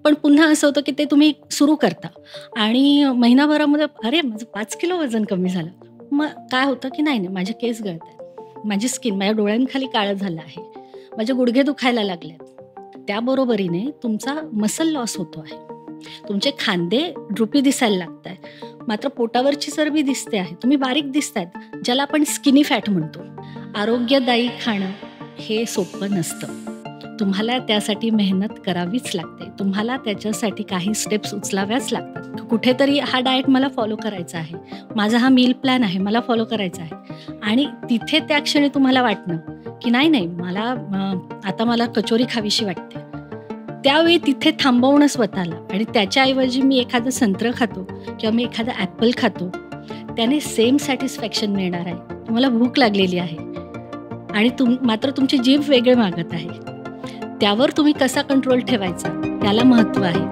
पण पुन्हा असं होतं, की ते तुम्ही सुरू करता आणि महिनाभरामध्ये अरे, माझं 5 किलो वजन कमी झालं. मग काय होतं, की नाही, नाही माझे केस गळतायत. माझी स्किन माझ्या डोळ्यांखाली काळं झालं आहे. माझे गुडघे दुखायला लागलेत. त्याबरोबरीने तुमचा मसल लॉस होतो आहे. तुमचे खांदे ड्रुपी दिसायला लागताय. मात्र पोटावरची चरबी दिसते आहे. तुम्ही बारीक दिसतायत, ज्याला आपण स्किनी फॅट म्हणतो. आरोग्यदायी खाणं हे सोपं नसतं. तुम्हाला त्यासाठी मेहनत करावीच लागते. तुम्हाला त्याच्यासाठी काही स्टेप्स उचलाव्याच लागतात. कुठेतरी हा डाएट मला फॉलो करायचा आहे. माझा हा मील प्लॅन आहे, मला फॉलो करायचा आहे आणि तिथे त्या क्षणी तुम्हाला वाटणं, की नाही, नाही आता मला कचोरी खावीशी वाटते. त्यावेळी तिथे थांबवणं स्वतःला आणि त्याच्याऐवजी मी एखादं संत्रं खातो किंवा मी एखादं ॲपल खातो. त्याने सेम सॅटिस्फॅक्शन मिळणार आहे. तुम्हाला भूक लागलेली आहे आणि मात्र तुमची जीभ वेगळे मागत आहे. त्यावर तुम्ही कसा कंट्रोल ठेवायचा याला महत्त्व आहे.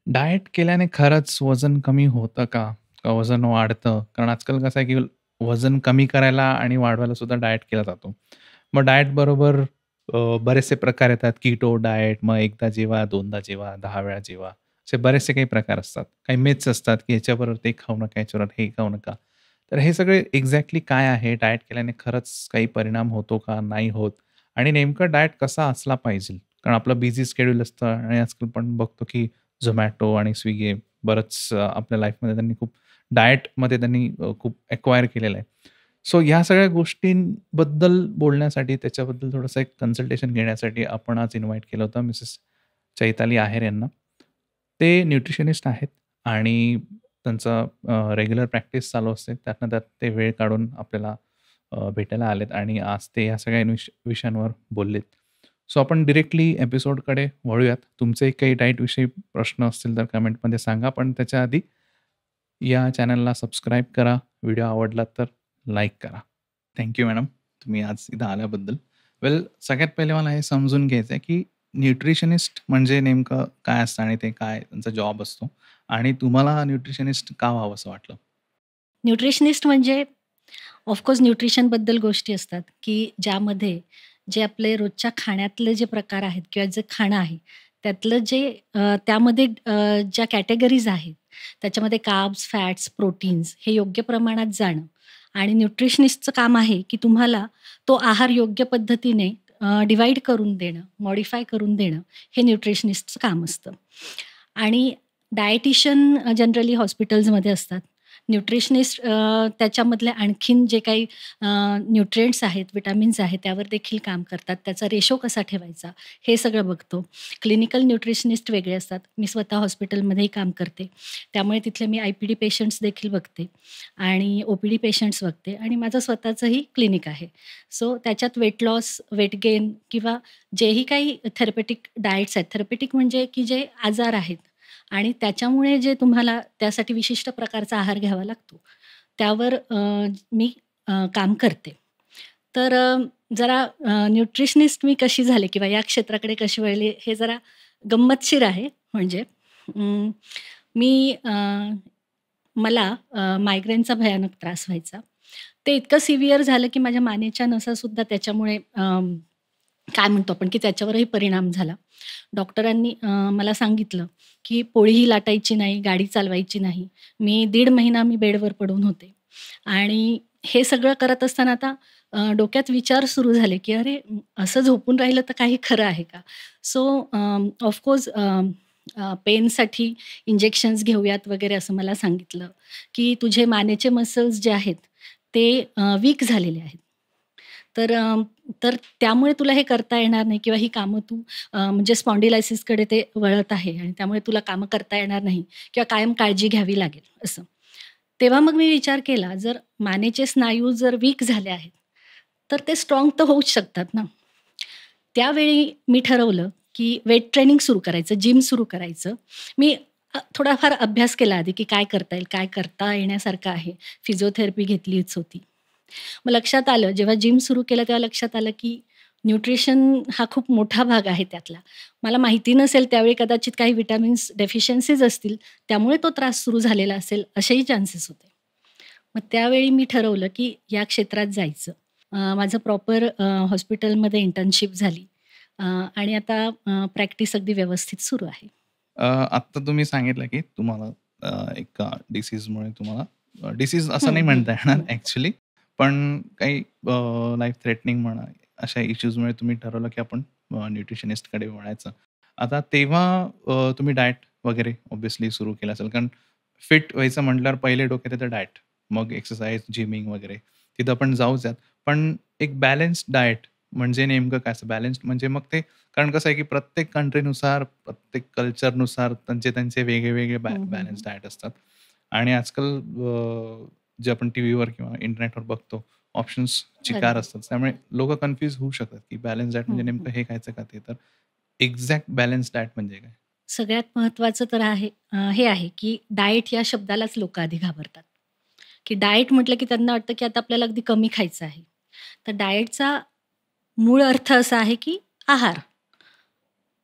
डाएट केल्याने खरंच वजन कमी होतं का? का वजन वाढतं? कारण आजकाल कसं आहे, की वजन कमी करायला आणि वाढवायला सुद्धा डाएट केला जातो. मग डाएट बरोबर बरेचसे प्रकार येतात. कीटो डाएट, मग एकदा जेवा, दोनदा जेवा, 10 वेळा जेवा. असे बरेचसे काही प्रकार असतात. काही मिथ्स असतात, की ह्याच्याबरोबर ते खाऊ नका, ह्याच्याबरोबर हे खाऊ नका. तर हे सगळे एक्झॅक्टली काय आहे? डाएट केल्याने खरंच काही परिणाम होतो का? नाही होत? आणि नेमकं डाएट कसा असला पाहिजे? कारण आपलं बिझी शेड्यूल असतं आणि आजकाल पण बघतो, की Zomato आणि Swiggy बरंच आपल्या लाईफमध्ये त्यांनी खूप डाएटमध्ये त्यांनी खूप एक्वायर केलेलं आहे. सो ह्या सगळ्या गोष्टींबद्दल बोलण्यासाठी, त्याच्याबद्दल थोडंसं एक कन्सल्टेशन घेण्यासाठी आपण आज इन्व्हाईट केलं होतं मिसेस चैताली आहेर यांना. ते न्यूट्रिशनिस्ट आहेत आणि त्यांचं रेग्युलर प्रॅक्टिस चालू असते. त्यातनं त्यात ते वेळ काढून आपल्याला भेटायला आलेत आणि आज ते ह्या सगळ्या विषयांवर बोललेत. सो आपण डायरेक्टली एपिसोडकडे वळूयात. तुमचे काही डाएटविषयी प्रश्न असतील तर कमेंटमध्ये सांगा. पण त्याच्या आधी या चॅनलला सबस्क्राईब करा. व्हिडिओ आवडला तर लाईक करा. थँक यू मॅडम, तुम्ही आज इथं आल्याबद्दल. वेल, सगळ्यात पहिले मला हे समजून घ्यायचं आहे, की न्यूट्रिशनिस्ट म्हणजे नेमकं काय असतं आणि ते काय त्यांचा जॉब असतो आणि तुम्हाला न्यूट्रिशनिस्ट का व्हावंसं वाटलं? न्यूट्रिशनिस्ट म्हणजे ऑफकोर्स न्यूट्रिशनबद्दल गोष्टी असतात, की ज्यामध्ये जे आपले रोजच्या खाण्यातले जे प्रकार आहेत किंवा जे खाणं आहे, त्यातलं त्यामध्ये ज्या कॅटेगरीज आहेत, त्याच्यामध्ये कार्ब्स, फॅट्स, प्रोटीन्स हे योग्य प्रमाणात जाणं आणि न्यूट्रिशनिस्टचं काम आहे, की तुम्हाला तो आहार योग्य पद्धतीने डिव्हाईड करून देणं, मॉडिफाय करून देणं, हे न्यूट्रिशनिस्टचं काम असतं. आणि डायटिशियन जनरली हॉस्पिटल्समध्ये असतात. न्यूट्रिशनिस्ट त्याच्यामधले आणखीन जे काही न्यूट्रिएंट्स आहेत, विटामिन्स आहेत, त्यावर देखील काम करतात. त्याचा रेशो कसा ठेवायचा, हे सगळं बघतो. क्लिनिकल न्यूट्रिशनिस्ट वेगळे असतात. मी स्वतः हॉस्पिटलमध्येही काम करते. त्यामुळे तिथले मी आय-पी-डी पेशंट्स देखील बघते आणि ओ-पी-डी पेशंट्स बघते आणि माझं स्वतःचंही क्लिनिक आहे. सो त्याच्यात वेट लॉस, वेट गेन किंवा जेही काही थेरपेटिक डाएट्स आहेत, थेरपेटिक म्हणजे की जे आजार आहेत आणि त्याच्यामुळे जे तुम्हाला त्यासाठी विशिष्ट प्रकारचा आहार घ्यावा लागतो, त्यावर मी काम करते. तर जरा न्यूट्रिशनिस्ट मी कशी झाले किंवा या क्षेत्राकडे कशी वळले हे जरा गंमतशीर आहे. म्हणजे अं, मी मला मायग्रेनचा भयानक त्रास व्हायचा. ते इतकं सिव्हिअर झालं की माझ्या मानेच्या नसासुद्धा त्याच्यामुळे काय म्हणतो आपण की त्याच्यावरही परिणाम झाला. डॉक्टरांनी मला सांगितलं की पोळीही लाटायची नाही, गाडी चालवायची नाही. मी 1.5 महिना बेडवर पडून होते आणि हे सगळं करत असताना आता डोक्यात विचार सुरू झाले, की "अरे, असं झोपून राहिलं तर काही खरं आहे का?" सो ऑफकोर्स पेनसाठी इंजेक्शन्स घेऊयात वगैरे असं मला सांगितलं, की "तुझे मानेचे मसल्स जे आहेत ते वीक झालेले आहेत. तर तर त्यामुळे तुला हे करता येणार नाही किंवा ही कामं तू म्हणजे स्पॉन्डिलायसिसकडे ते वळत आहे आणि त्यामुळे तुला कामं करता येणार नाही किंवा कायम काळजी घ्यावी लागेल असं. तेव्हा मग मी विचार केला जर मानेचे स्नायू जर वीक झाले आहेत, तर ते स्ट्राँग तर होऊच शकतात ना. त्यावेळी मी ठरवलं, की वेट ट्रेनिंग सुरू करायचं, जिम सुरू करायचं. मी थोडाफार अभ्यास केला आधी, की काय करता येईल, काय करता येण्यासारखं आहे. फिजिओथेरपी घेतलीच होती. मग लक्षात आलं, जेव्हा जिम सुरू केलं तेव्हा लक्षात आलं, की न्यूट्रिशन हा खूप मोठा भाग आहे त्यातला. मला माहिती नसेल त्यावेळी कदाचित काही व्हिटॅमिन्स डेफिशियन्सीज असतील, त्यामुळे तो त्रास सुरू झालेला असेल असेही चान्सेस होते. मग त्यावेळी मी ठरवलं, की या क्षेत्रात जायचं. माझं प्रॉपर हॉस्पिटलमध्ये इंटर्नशिप झाली आणि आता प्रॅक्टिस अगदी व्यवस्थित सुरू आहे. आत्ता तुम्ही सांगितलं, की तुम्हाला एक डिसीजमुळे तुम्हाला डिसीज असं हं, नाही हं, म्हणता येणार हं. ॲक्चुअली, पण काही लाईफ थ्रेटनिंग म्हणा, अशा इश्यूजमुळे तुम्ही ठरवलं, की आपण न्यूट्रिशनिस्टकडे वळायचं. आता तेव्हा तुम्ही डाएट वगैरे ऑब्व्हियसली सुरू केलं असेल, कारण फिट व्हायचं म्हटल्यावर पहिले डोक्यात येतं डाएट, मग एक्सरसाइज, जिमिंग वगैरे तिथं आपण जाऊच यात. पण एक बॅलन्स्ड डाएट म्हणजे नेमकं काय असतं? बॅलन्स्ड म्हणजे मग ते कारण कसं आहे, की प्रत्येक कंट्रीनुसार, प्रत्येक कल्चरनुसार त्यांचे वेगळे-वेगळे हं, हं, बॅलन्स हं. डाएट असतात. आणि आजकाल जे आपण टीव्हीवर किंवा इंटरनेटवर बघतो, ऑप्शन्स चिकार अगदी. असतात. त्यामुळे लोकं कन्फ्यूज होऊ शकतात, की बॅलन्स डाएट म्हणजे हं, हं. नेमकं हे खायचं का ते? तर एक्झॅक्ट बॅलन्स डाएट म्हणजे काय? सगळ्यात महत्त्वाचं तर आहे हे आहे, की डाएट या शब्दालाच लोकं आधी घाबरतात, की डाएट म्हटलं की त्यांना वाटतं, की आता आपल्याला अगदी कमी खायचं आहे. तर डाएटचा मूळ अर्थ असा आहे, की आहार.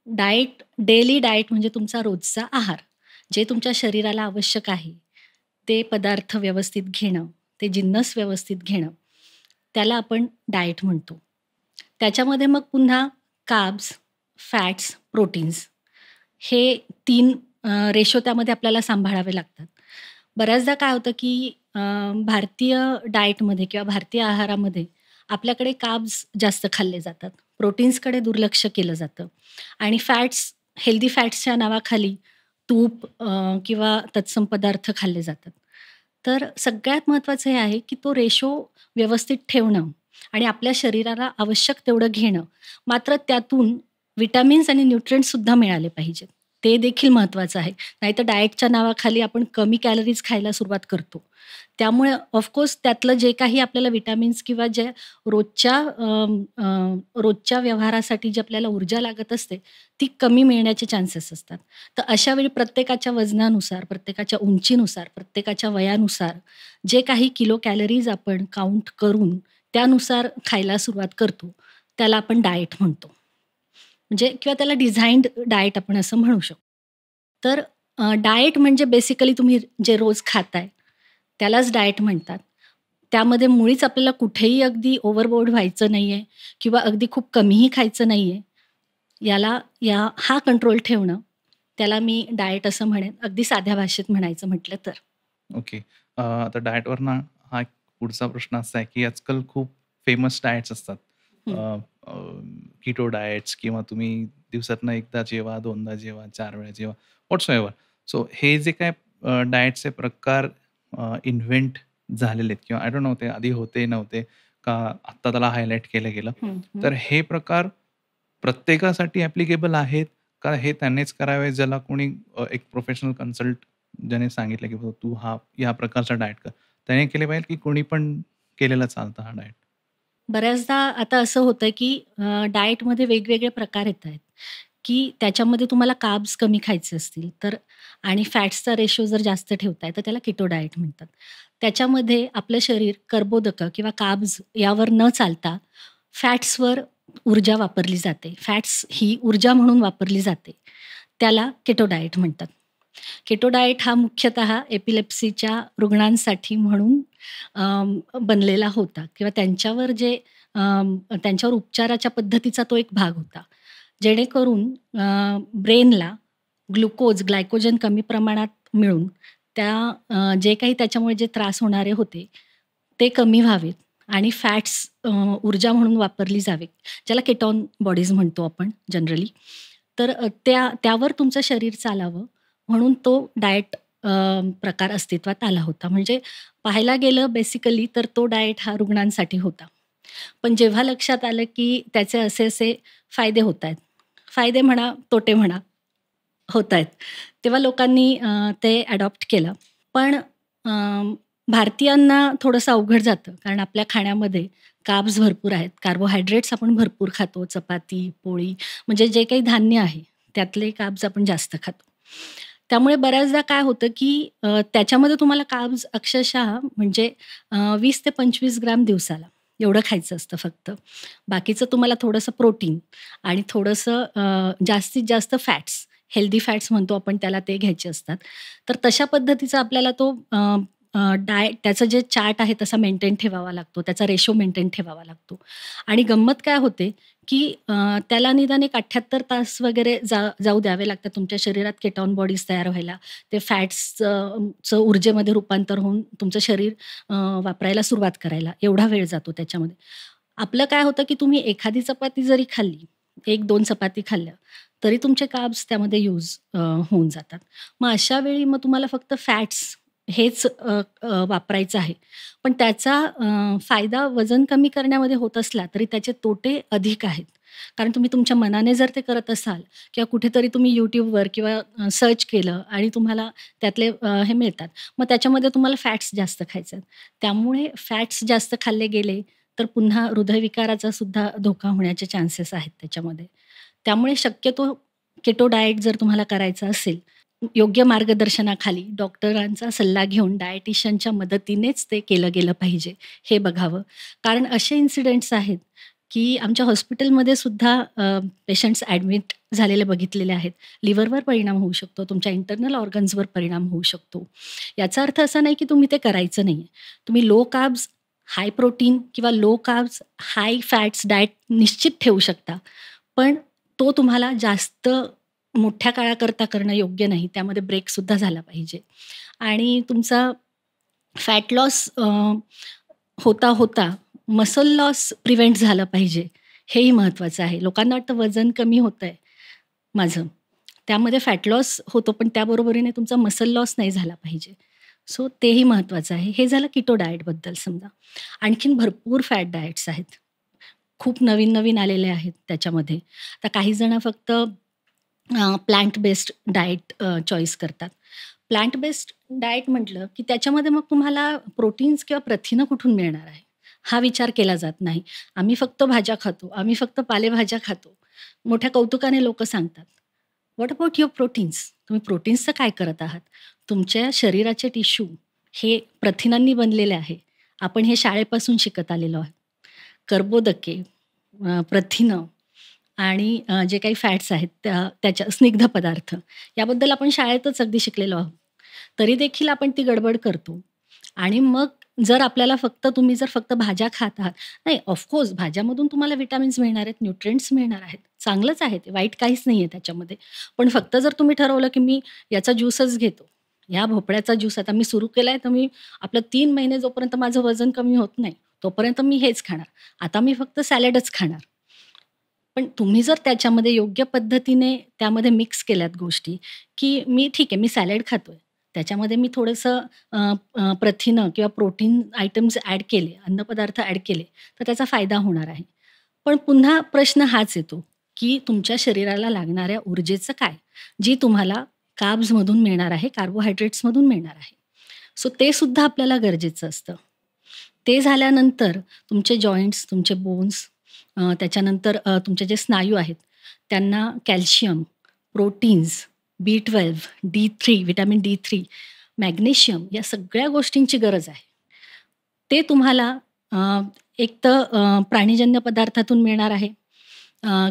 डाएट डेली डाएट म्हणजे तुमचा रोजचा आहार. जे तुमच्या शरीराला आवश्यक आहे, ते पदार्थ व्यवस्थित घेणं, ते जिन्नस व्यवस्थित घेणं, त्याला आपण डाएट म्हणतो. त्याच्यामध्ये मग पुन्हा कार्ब्स, फॅट्स, प्रोटीन्स हे 3 रेशो त्यामध्ये आपल्याला सांभाळावे लागतात. बऱ्याचदा काय होतं, की भारतीय डाएटमध्ये किंवा भारतीय आहारामध्ये आपल्याकडे कार्ब्स जास्त खाल्ले जातात. प्रोटीन्सकडे दुर्लक्ष केलं जातं आणि हेल्दी फॅट्सच्या नावाखाली तूप किंवा तत्सम पदार्थ खाल्ले जातात. तर सगळ्यात महत्त्वाचं हे आहे, की तो रेशो व्यवस्थित ठेवणं आणि आपल्या शरीराला आवश्यक तेवढं घेणं. मात्र त्यातून विटॅमिन्स आणि न्यूट्रिएंट्ससुद्धा मिळाले पाहिजेत. ते देखील महत्त्वाचं आहे. नाहीतर डाएटच्या नावाखाली आपण कमी कॅलरीज खायला सुरुवात करतो. त्यामुळे त्यातलं जे काही आपल्याला विटॅमिन्स किंवा जे रोजच्या रोजच्या व्यवहारासाठी जी आपल्याला ऊर्जा लागत असते, ती कमी मिळण्याचे चान्सेस असतात. तर अशा वेळी प्रत्येकाच्या वजनानुसार, प्रत्येकाच्या उंचीनुसार, प्रत्येकाच्या वयानुसार जे काही किलो कॅलरीज आपण काउंट करून त्यानुसार खायला सुरुवात करतो, त्याला आपण डाएट म्हणतो. म्हणजे किंवा त्याला डिझाइन्ड डाएट आपण असं म्हणू शकतो. तर डाएट म्हणजे बेसिकली तुम्ही जे रोज खाताय, त्यालाच डाएट म्हणतात. त्यामध्ये मुळीच आपल्याला कुठेही अगदी ओव्हरबोर्ड व्हायचं नाहीये किंवा अगदी खूप कमीही खायचं नाहीये. हा कंट्रोल ठेवणं, त्याला मी डाएट असं म्हणेन, अगदी साध्या भाषेत म्हणायचं म्हटलं तर. ओके. आता डाएटवरनं हा एक पुढचा प्रश्न असा आहे, की आजकाल खूप फेमस डाएट्स असतात. अ, हं. अ, कीटो डाएट्स किंवा तुम्ही दिवसातनं एकदा जेवा, दोनदा जेवा, 4 वेळा जेवा, व्हॉट्सएव्हर. सो हे जे काही डाएटचे प्रकार इन्व्हेंट झालेले आहेत किंवा आय डोंट नो ते आधी होते, नव्हते का आत्ता त्याला हायलाइट केलं गेलं. हं, हं. तर हे प्रकार प्रत्येकासाठी ॲप्लिकेबल आहेत का हे त्यांनीच करावे ज्याला कोणी एक प्रोफेशनल कन्सल्ट ज्याने सांगितलं, की "बाबा तू या प्रकारचा डाएट कर." त्याने केले पाहिजे, की कोणी पण केलेला चालतं हा डाएट? बऱ्याचदा आता असं होतं, की डाएटमध्ये वेगवेगळे प्रकार येत आहेत, की त्याच्यामध्ये तुम्हाला कार्ब्स कमी खायचे असतील तर आणि फॅट्सचा रेशो जर जास्त ठेवताय, तर त्याला कीटो डाएट म्हणतात. त्याच्यामध्ये आपलं शरीर कर्बोदकं किंवा कार्ब्स यावर न चालता फॅट्सवर ऊर्जा वापरली जाते. फॅट्स ही ऊर्जा म्हणून वापरली जाते. त्याला कीटो डाएट म्हणतात. कीटो डाएट हा मुख्यतः एपिलेप्सीच्या रुग्णांसाठी म्हणून बनलेला होता किंवा त्यांच्यावर उपचाराच्या पद्धतीचा तो एक भाग होता. जेणेकरून ब्रेनला ग्लायकोजन कमी प्रमाणात मिळून जे काही त्याच्यामुळे जे त्रास होणारे होते, ते कमी व्हावेत आणि ऊर्जा म्हणून वापरली जावे, ज्याला केटॉन बॉडीज म्हणतो आपण जनरली. तर त्यावर तुमचं शरीर चालावं म्हणून तो डाएट प्रकार अस्तित्वात आला होता. म्हणजे पाहायला गेलं बेसिकली तर तो डाएट हा रुग्णांसाठी होता. पण जेव्हा लक्षात आलं, की त्याचे असे-असे फायदे होतायत. फायदे म्हणा, तोटे म्हणा, होतायत. तेव्हा लोकांनी ते अडॉप्ट केलं. पण भारतीयांना थोडंसं अवघड जातं. कारण आपल्या खाण्यामध्ये कार्ब्स भरपूर आहेत. कार्बोहायड्रेट्स आपण भरपूर खातो. चपाती, पोळी म्हणजे जे काही धान्य आहे, त्यातले कार्ब्स आपण जास्त खातो. त्यामुळे बऱ्याचदा काय होतं, की त्याच्यामध्ये तुम्हाला कार्ब्स अक्षरशः म्हणजे 20 ते 25 ग्राम दिवसाला. एवढं खायचं असतं फक्त. बाकीचं तुम्हाला थोडंसं प्रोटीन आणि थोडंसं जास्तीत जास्त फॅट्स, हेल्दी फॅट्स म्हणतो आपण त्याला, ते घ्यायचे असतात. तर तशा पद्धतीचा आपल्याला तो डाएट, त्याचं जे चार्ट आहे तसा मेंटेन ठेवावा लागतो. त्याचा रेशो मेंटेन ठेवावा लागतो. आणि गंमत काय होते, की त्याला निदान एक 78 तास वगैरे जाऊ द्यावे लागतात तुमच्या शरीरात केटॉन बॉडीज तयार व्हायला. ते फॅट्सचं चं ऊर्जेमध्ये रूपांतर होऊन तुमचं शरीर वापरायला सुरुवात करायला एवढा वेळ जातो त्याच्यामध्ये. आपलं काय होतं, की तुम्ही एखादी चपाती जरी खाल्ली, 1-2 चपाती खाल्ल्या, तरी तुमचे कार्ब्स त्यामध्ये होऊन जातात. मग अशा वेळी मग तुम्हाला फक्त फॅट्स हेच वापरायचं आहे. पण त्याचा फायदा वजन कमी करण्यामध्ये होत असला, तरी त्याचे तोटे अधिक आहेत. कारण तुम्ही तुमच्या मनाने जर ते करत असाल किंवा कुठेतरी तुम्ही YouTubeवर किंवा सर्च केलं आणि तुम्हाला त्यातले हे मिळतात. मग त्याच्यामध्ये तुम्हाला फॅट्स जास्त खायचे आहेत. त्यामुळे फॅट्स जास्त खाल्ले गेले, तर पुन्हा हृदयविकाराचा सुद्धा धोका होण्याचे चान्सेस आहेत त्याच्यामध्ये. त्यामुळे शक्यतो केटो डाएट जर तुम्हाला करायचा असेल, योग्य मार्गदर्शनाखाली डॉक्टरांचा सल्ला घेऊन डायटिशियनच्या मदतीनेच ते केलं गेलं पाहिजे, हे बघावं. कारण असे इन्सिडेंट्स आहेत, की आमच्या हॉस्पिटलमध्ये सुद्धा पेशंट्स ॲडमिट झालेले बघितलेले आहेत. लिव्हरवर परिणाम होऊ शकतो, तुमच्या इंटर्नल ऑर्गन्सवर परिणाम होऊ शकतो. याचा अर्थ असा नाही, की तुम्ही ते करायचं नाहीये. तुम्ही लो कार्ब्स, हाय प्रोटीन किंवा लो कार्ब्स, हाय फॅट्स डाएट निश्चित ठेवू शकता. पण तो तुम्हाला जास्त मोठ्या काळाकरता करणं योग्य नाही. त्यामध्ये ब्रेकसुद्धा झाला पाहिजे. आणि तुमचा फॅट लॉस होता मसल लॉस प्रिव्हेंट झालं पाहिजे. हेही महत्त्वाचं आहे. लोकांना वाटतं वजन कमी होतंय माझं. त्यामध्ये फॅट लॉस होतो, पण त्याबरोबरीने तुमचा मसल लॉस नाही झाला पाहिजे. सो तेही महत्त्वाचं आहे. हे झालं कीटो डाएटबद्दल समजा. आणखीन भरपूर फॅट डाएट्स आहेत. खूप नवीन-नवीन आलेले आहेत त्याच्यामध्ये. आता काही जण फक्त प्लांट बेस्ड डाएट चॉईस करतात. प्लांट बेस्ड डाएट म्हटलं, की त्याच्यामध्ये मग तुम्हाला प्रोटीन्स किंवा प्रथिनं कुठून मिळणार आहे? हा विचार केला जात नाही. आम्ही फक्त भाज्या खातो, आम्ही फक्त पालेभाज्या खातो. मोठ्या कौतुकाने लोकं सांगतात. What about your proteins? तुम्ही प्रोटीन्सचं काय करत आहात? तुमच्या शरीराचे टिश्यू हे प्रथिनांनी बनलेले आहे. आपण हे शाळेपासून शिकत आलेलो आहोत. कर्बोदके, प्रथिनं आणि जे काही फॅट्स आहेत त्याच्या स्निग्ध पदार्थ याबद्दल आपण शाळेतच अगदी शिकलेलो आहोत. तरी देखील आपण ती गडबड करतो आणि मग जर आपल्याला तुम्ही जर फक्त भाज्या खात आहात, नाही ऑफकोर्स भाज्यामधून तुम्हाला व्हिटॅमिन्स मिळणार आहेत, न्यूट्रिएंट्स मिळणार आहेत. चांगलंच आहे ते, वाईट काहीच नाहीये त्याच्यामध्ये. पण फक्त जर तुम्ही ठरवलं, की मी याचा ज्यूसच घेतो, ह्या भोपळ्याचा ज्यूस आता मी सुरू केलाय, तर मी आपलं 3 महिने जोपर्यंत माझं वजन कमी होत नाही, तोपर्यंत मी हेच खाणार. आता मी फक्त सॅलडच खाणार. पण तुम्ही जर त्याच्यामध्ये योग्य पद्धतीने त्यामध्ये मिक्स केल्यात गोष्टी, की ठीक आहे, मी सॅलड खातोय. त्याच्यामध्ये मी थोडंसं प्रथिनं किंवा प्रोटीन आयटम्स ॲड केले, अन्नपदार्थ ॲड केले, तर त्याचा फायदा होणार आहे. पण पुन्हा प्रश्न हाच येतो, की तुमच्या शरीराला लागणाऱ्या ऊर्जेचं काय? जी तुम्हाला कार्ब्समधून मिळणार आहे, कार्बोहायड्रेट्समधून मिळणार आहे. सो ते सुद्धा आपल्याला गरजेचं असतं. ते झाल्यानंतर तुमचे जॉइंट्स, तुमचे बोन्स, त्याच्यानंतर तुमचे जे स्नायू आहेत, त्यांना calcium, proteins, B12, D3, vitamin D3, magnesium या सगळ्या गोष्टींची गरज आहे. ते तुम्हाला एक तर प्राणीजन्य पदार्थातून मिळणार आहे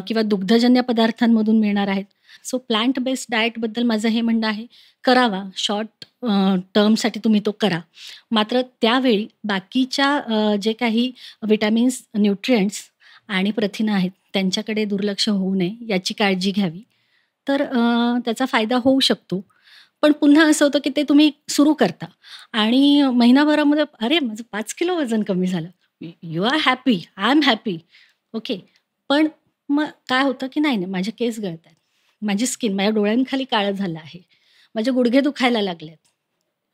किंवा दुग्धजन्य पदार्थांमधून मिळणार आहेत. सो प्लांट बेस्ड डाएटबद्दल माझं हे म्हणणं आहे, करावा. शॉर्ट टर्मसाठी तुम्ही तो करा. मात्र त्यावेळी बाकीच्या जे काही व्हिटॅमिन्स, न्यूट्रिएंट्स आणि प्रथिनं आहेत, त्यांच्याकडे दुर्लक्ष होऊ नये याची काळजी घ्यावी. तर त्याचा फायदा होऊ शकतो. पण पुन्हा असं होतं, की ते तुम्ही सुरू करता आणि महिनाभरामध्ये "अरे, माझं 5 किलो वजन कमी झालं." You are happy, I am happy. Okay. पण मग काय होतं, की नाही, माझे केस गळतायत. माझी स्किन, माझ्या डोळ्यांखाली काळं झालं आहे. माझे गुडघे दुखायला लागलेत.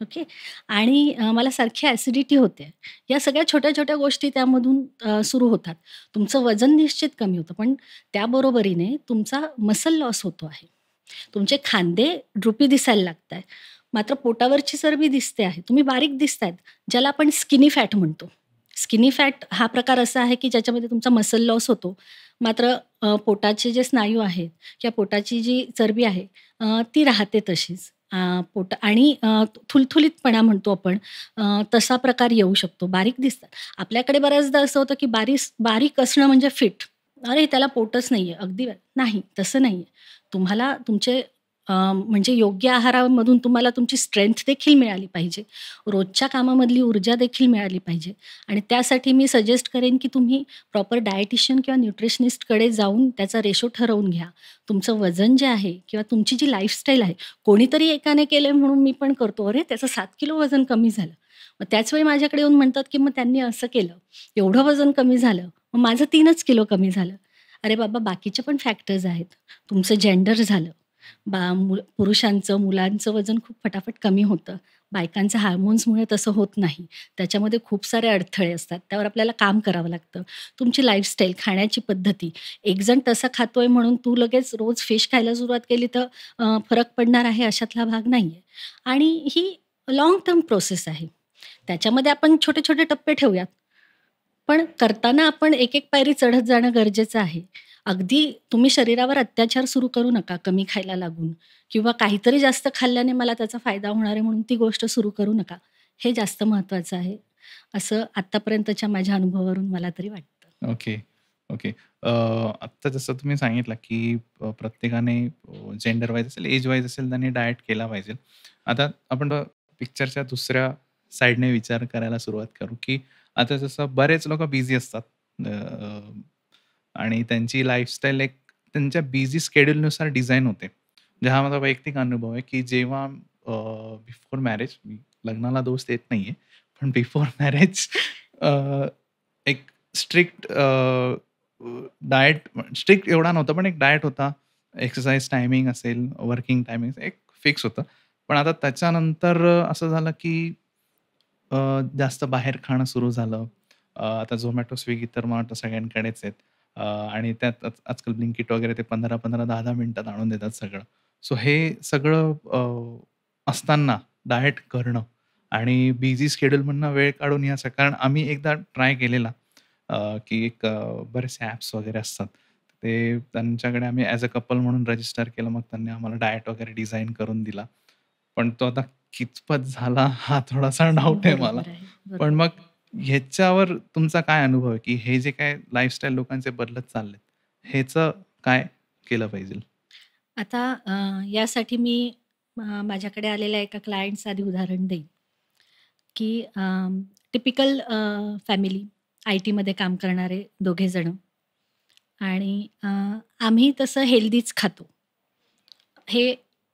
ओके. आणि मला सारखी ॲसिडिटी होते. या सगळ्या छोट्या-छोट्या गोष्टी त्यामधून सुरू होतात. तुमचं वजन निश्चित कमी होतं, पण त्याबरोबरीने तुमचा मसल लॉस होतो आहे. तुमचे खांदे ड्रुपी दिसायला लागताय. मात्र पोटावरची चरबी दिसते आहे. तुम्ही बारीक दिसतायत, ज्याला आपण स्किनी फॅट म्हणतो. स्किनी फॅट हा प्रकार असा आहे, की ज्याच्यामध्ये तुमचा मसल लॉस होतो. मात्र पोटाचे जे स्नायू आहेत किंवा पोटाची जी चरबी आहे ती राहते तशीच. पोट आणि थुलथुलीतपणा म्हणतो आपण, तसा प्रकार येऊ शकतो. बारीक दिसतात. आपल्याकडे बऱ्याचदा असं होतं, की बारीक असणं म्हणजे फिट. अरे, त्याला पोटच नाहीये. नाही, तसं नाहीये. तुम्हाला तुमचे म्हणजे योग्य आहारामधून तुम्हाला तुमची स्ट्रेंथ देखील मिळाली पाहिजे. रोजच्या कामामधली ऊर्जा देखील मिळाली पाहिजे आणि त्यासाठी मी सजेस्ट करेन, की तुम्ही प्रॉपर डायटिशियन किंवा न्यूट्रिशनिस्टकडे जाऊन त्याचा रेशो ठरवून घ्या. तुमचं वजन जे आहे किंवा तुमची जी लाईफस्टाईल आहे, कोणीतरी एकाने केलंय म्हणून मी पण करतो. अरे, त्याचं 7 किलो वजन कमी झालं. मग त्याच वेळी माझ्याकडे येऊन म्हणतात, की मग त्यांनी असं केलं, एवढं वजन कमी झालं. मग माझं 3च किलो कमी झालं. अरे बाबा, बाकीचे पण फॅक्टर्स आहेत. तुमचं जेंडर झालं. पुरुषांचं, मुलांचं वजन खूप फटाफट कमी होतं. बायकांचं हार्मोन्समुळे तसं होत नाही. त्याच्यामध्ये खूप सारे अडथळे असतात. त्यावर आपल्याला काम करावं लागतं. तुमची लाईफस्टाईल, खाण्याची पद्धती. एक जण तसा खातोय म्हणून तू लगेच रोज फिश खायला सुरुवात केली तर फरक पडणार आहे अशातला भाग नाहीये. आणि ही लाँग टर्म प्रोसेस आहे. त्याच्यामध्ये आपण छोटे-छोटे टप्पे ठेवूयात. पण करताना आपण एक-एक पायरी चढत जाणं गरजेचं आहे. अगदी तुम्ही शरीरावर अत्याचार सुरू करू नका कमी खायला लागून किंवा काहीतरी जास्त खाल्ल्याने मला त्याचा फायदा होणार आहे म्हणून ती गोष्ट सुरू करू नका. हे जास्त महत्वाचं आहे. असं आत्तापर्यंतच्या माझ्या अनुभवावरून मला तरी वाटतं. Okay, okay. आत्ता जसं तुम्ही सांगितलं, की प्रत्येकाने जेंडर वाईज असेल, एज वाईज असेल, त्यांनी डाएट केला पाहिजे. आता आपण पिक्चरच्या दुसऱ्या साइडने विचार करायला सुरुवात करू, की आता जसं बरेच लोकं बिझी असतात. अ, आणि त्यांची लाईफस्टाईल एक त्यांच्या बिझी शेड्यूलनुसार डिझाइन होते. म्हणजे हा माझा वैयक्तिक अनुभव आहे, की जेव्हा बिफोर मॅरेज मी लग्नाला दोष देत नाहीये. पण बिफोर मॅरेज एक स्ट्रिक्ट डाएट स्ट्रिक्ट एवढा नव्हता, पण एक डाएट होता. एक्सरसाइज टायमिंग असेल, वर्किंग टायमिंग एक फिक्स होतं. पण आता त्याच्यानंतर असं झालं, की जास्त बाहेर खाणं सुरू झालं. आता Zomato, Swiggy तर मला वाटतं सगळ्यांकडेच आहेत. आणि त्यात आजकाल Blinkit वगैरे ते 15-15, 10-10 मिनिटात आणून देतात सगळं. सो हे सगळं असताना डाएट करणं आणि बिझी शेड्यूलमधनं वेळ काढून या कारण आम्ही एकदा ट्राय केलेला, की एक बरेचसे ॲप्स वगैरे असतात. ते त्यांच्याकडे आम्ही ॲज अ कपल म्हणून रजिस्टर केलं. मग त्यांनी आम्हाला डाएट वगैरे डिझाइन करून दिला. पण तो आता कितपत झाला हा थोडासा डाऊट आहे मला. बरोबर आहे. पण बरोबर. मग ह्याच्यावर तुमचा काय अनुभव आहे, की हे जे काही लाईफस्टाईल लोकांचे बदलत चाललेत, ह्याचं काय केलं पाहिजे? आता यासाठी मी माझ्याकडे आलेल्या एका क्लायंटचं आधी उदाहरण देईन, की टिपिकल फॅमिली आय-टीमध्ये काम करणारे दोघे जण आणि आम्ही तसं हेल्दीच खातो. हे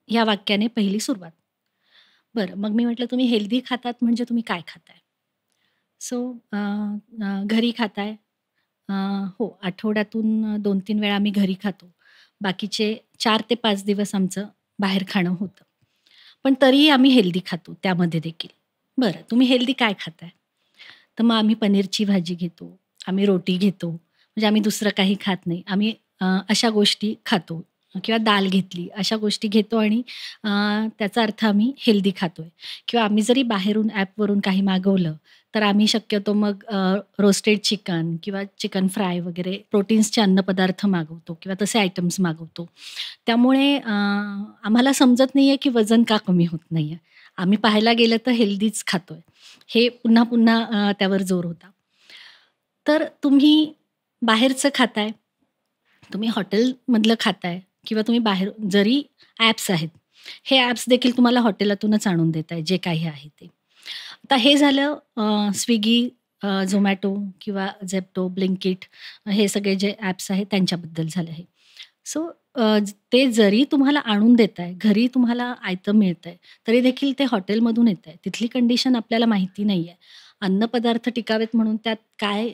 ह्या वाक्याने पहिली सुरुवात. बरं, मग मी म्हटलं, "तुम्ही हेल्दी खातात म्हणजे तुम्ही काय खाताय?" सो घरी खाताय? अ, हो, आठवड्यातून 2-3 वेळा आम्ही घरी खातो. बाकीचे 4 ते 5 दिवस आमचं बाहेर खाणं होतं. पण तरीही आम्ही हेल्दी खातो त्यामध्ये देखील. बरं, तुम्ही हेल्दी काय खाताय? तर मग आम्ही पनीरची भाजी घेतो, आम्ही रोटी घेतो. म्हणजे आम्ही दुसरं काही खात नाही. आम्ही अशा गोष्टी खातो किंवा दाल घेतली, अशा गोष्टी घेतो आणि अ, त्याचा अर्थ आम्ही हेल्दी खातोय किंवा आम्ही जरी बाहेरून ॲपवरून काही मागवलं, तर आम्ही शक्यतो मग रोस्टेड चिकन किंवा चिकन फ्राय वगैरे प्रोटीन्सचे अन्नपदार्थ मागवतो किंवा तसे आयटम्स मागवतो. त्यामुळे आम्हाला समजत नाहीये, की वजन का कमी होत नाहीये. आम्ही पाहायला गेलं तर हेल्दीच खातोय. हे पुन्हा-पुन्हा त्यावर जोर होता. तर तुम्ही बाहेरचं खाताय, तुम्ही हॉटेलमधलं खाताय किंवा तुम्ही बाहेर जरी ॲप्स आहेत, हे ॲप्स देखील तुम्हाला हॉटेलातूनच आणून देत आहे, जे काही आहे ते. आता हे झालं Swiggy, Zomato किंवा Zepto, Blinkit हे सगळे जे ॲप्स आहेत त्यांच्याबद्दल झालं हे. सो ते जरी तुम्हाला आणून देताय, घरी तुम्हाला आयतं मिळतंय, तरी देखील ते हॉटेलमधून येतंय. तिथली कंडिशन आपल्याला माहिती नाहीये. अन्नपदार्थ टिकावेत म्हणून त्यात काय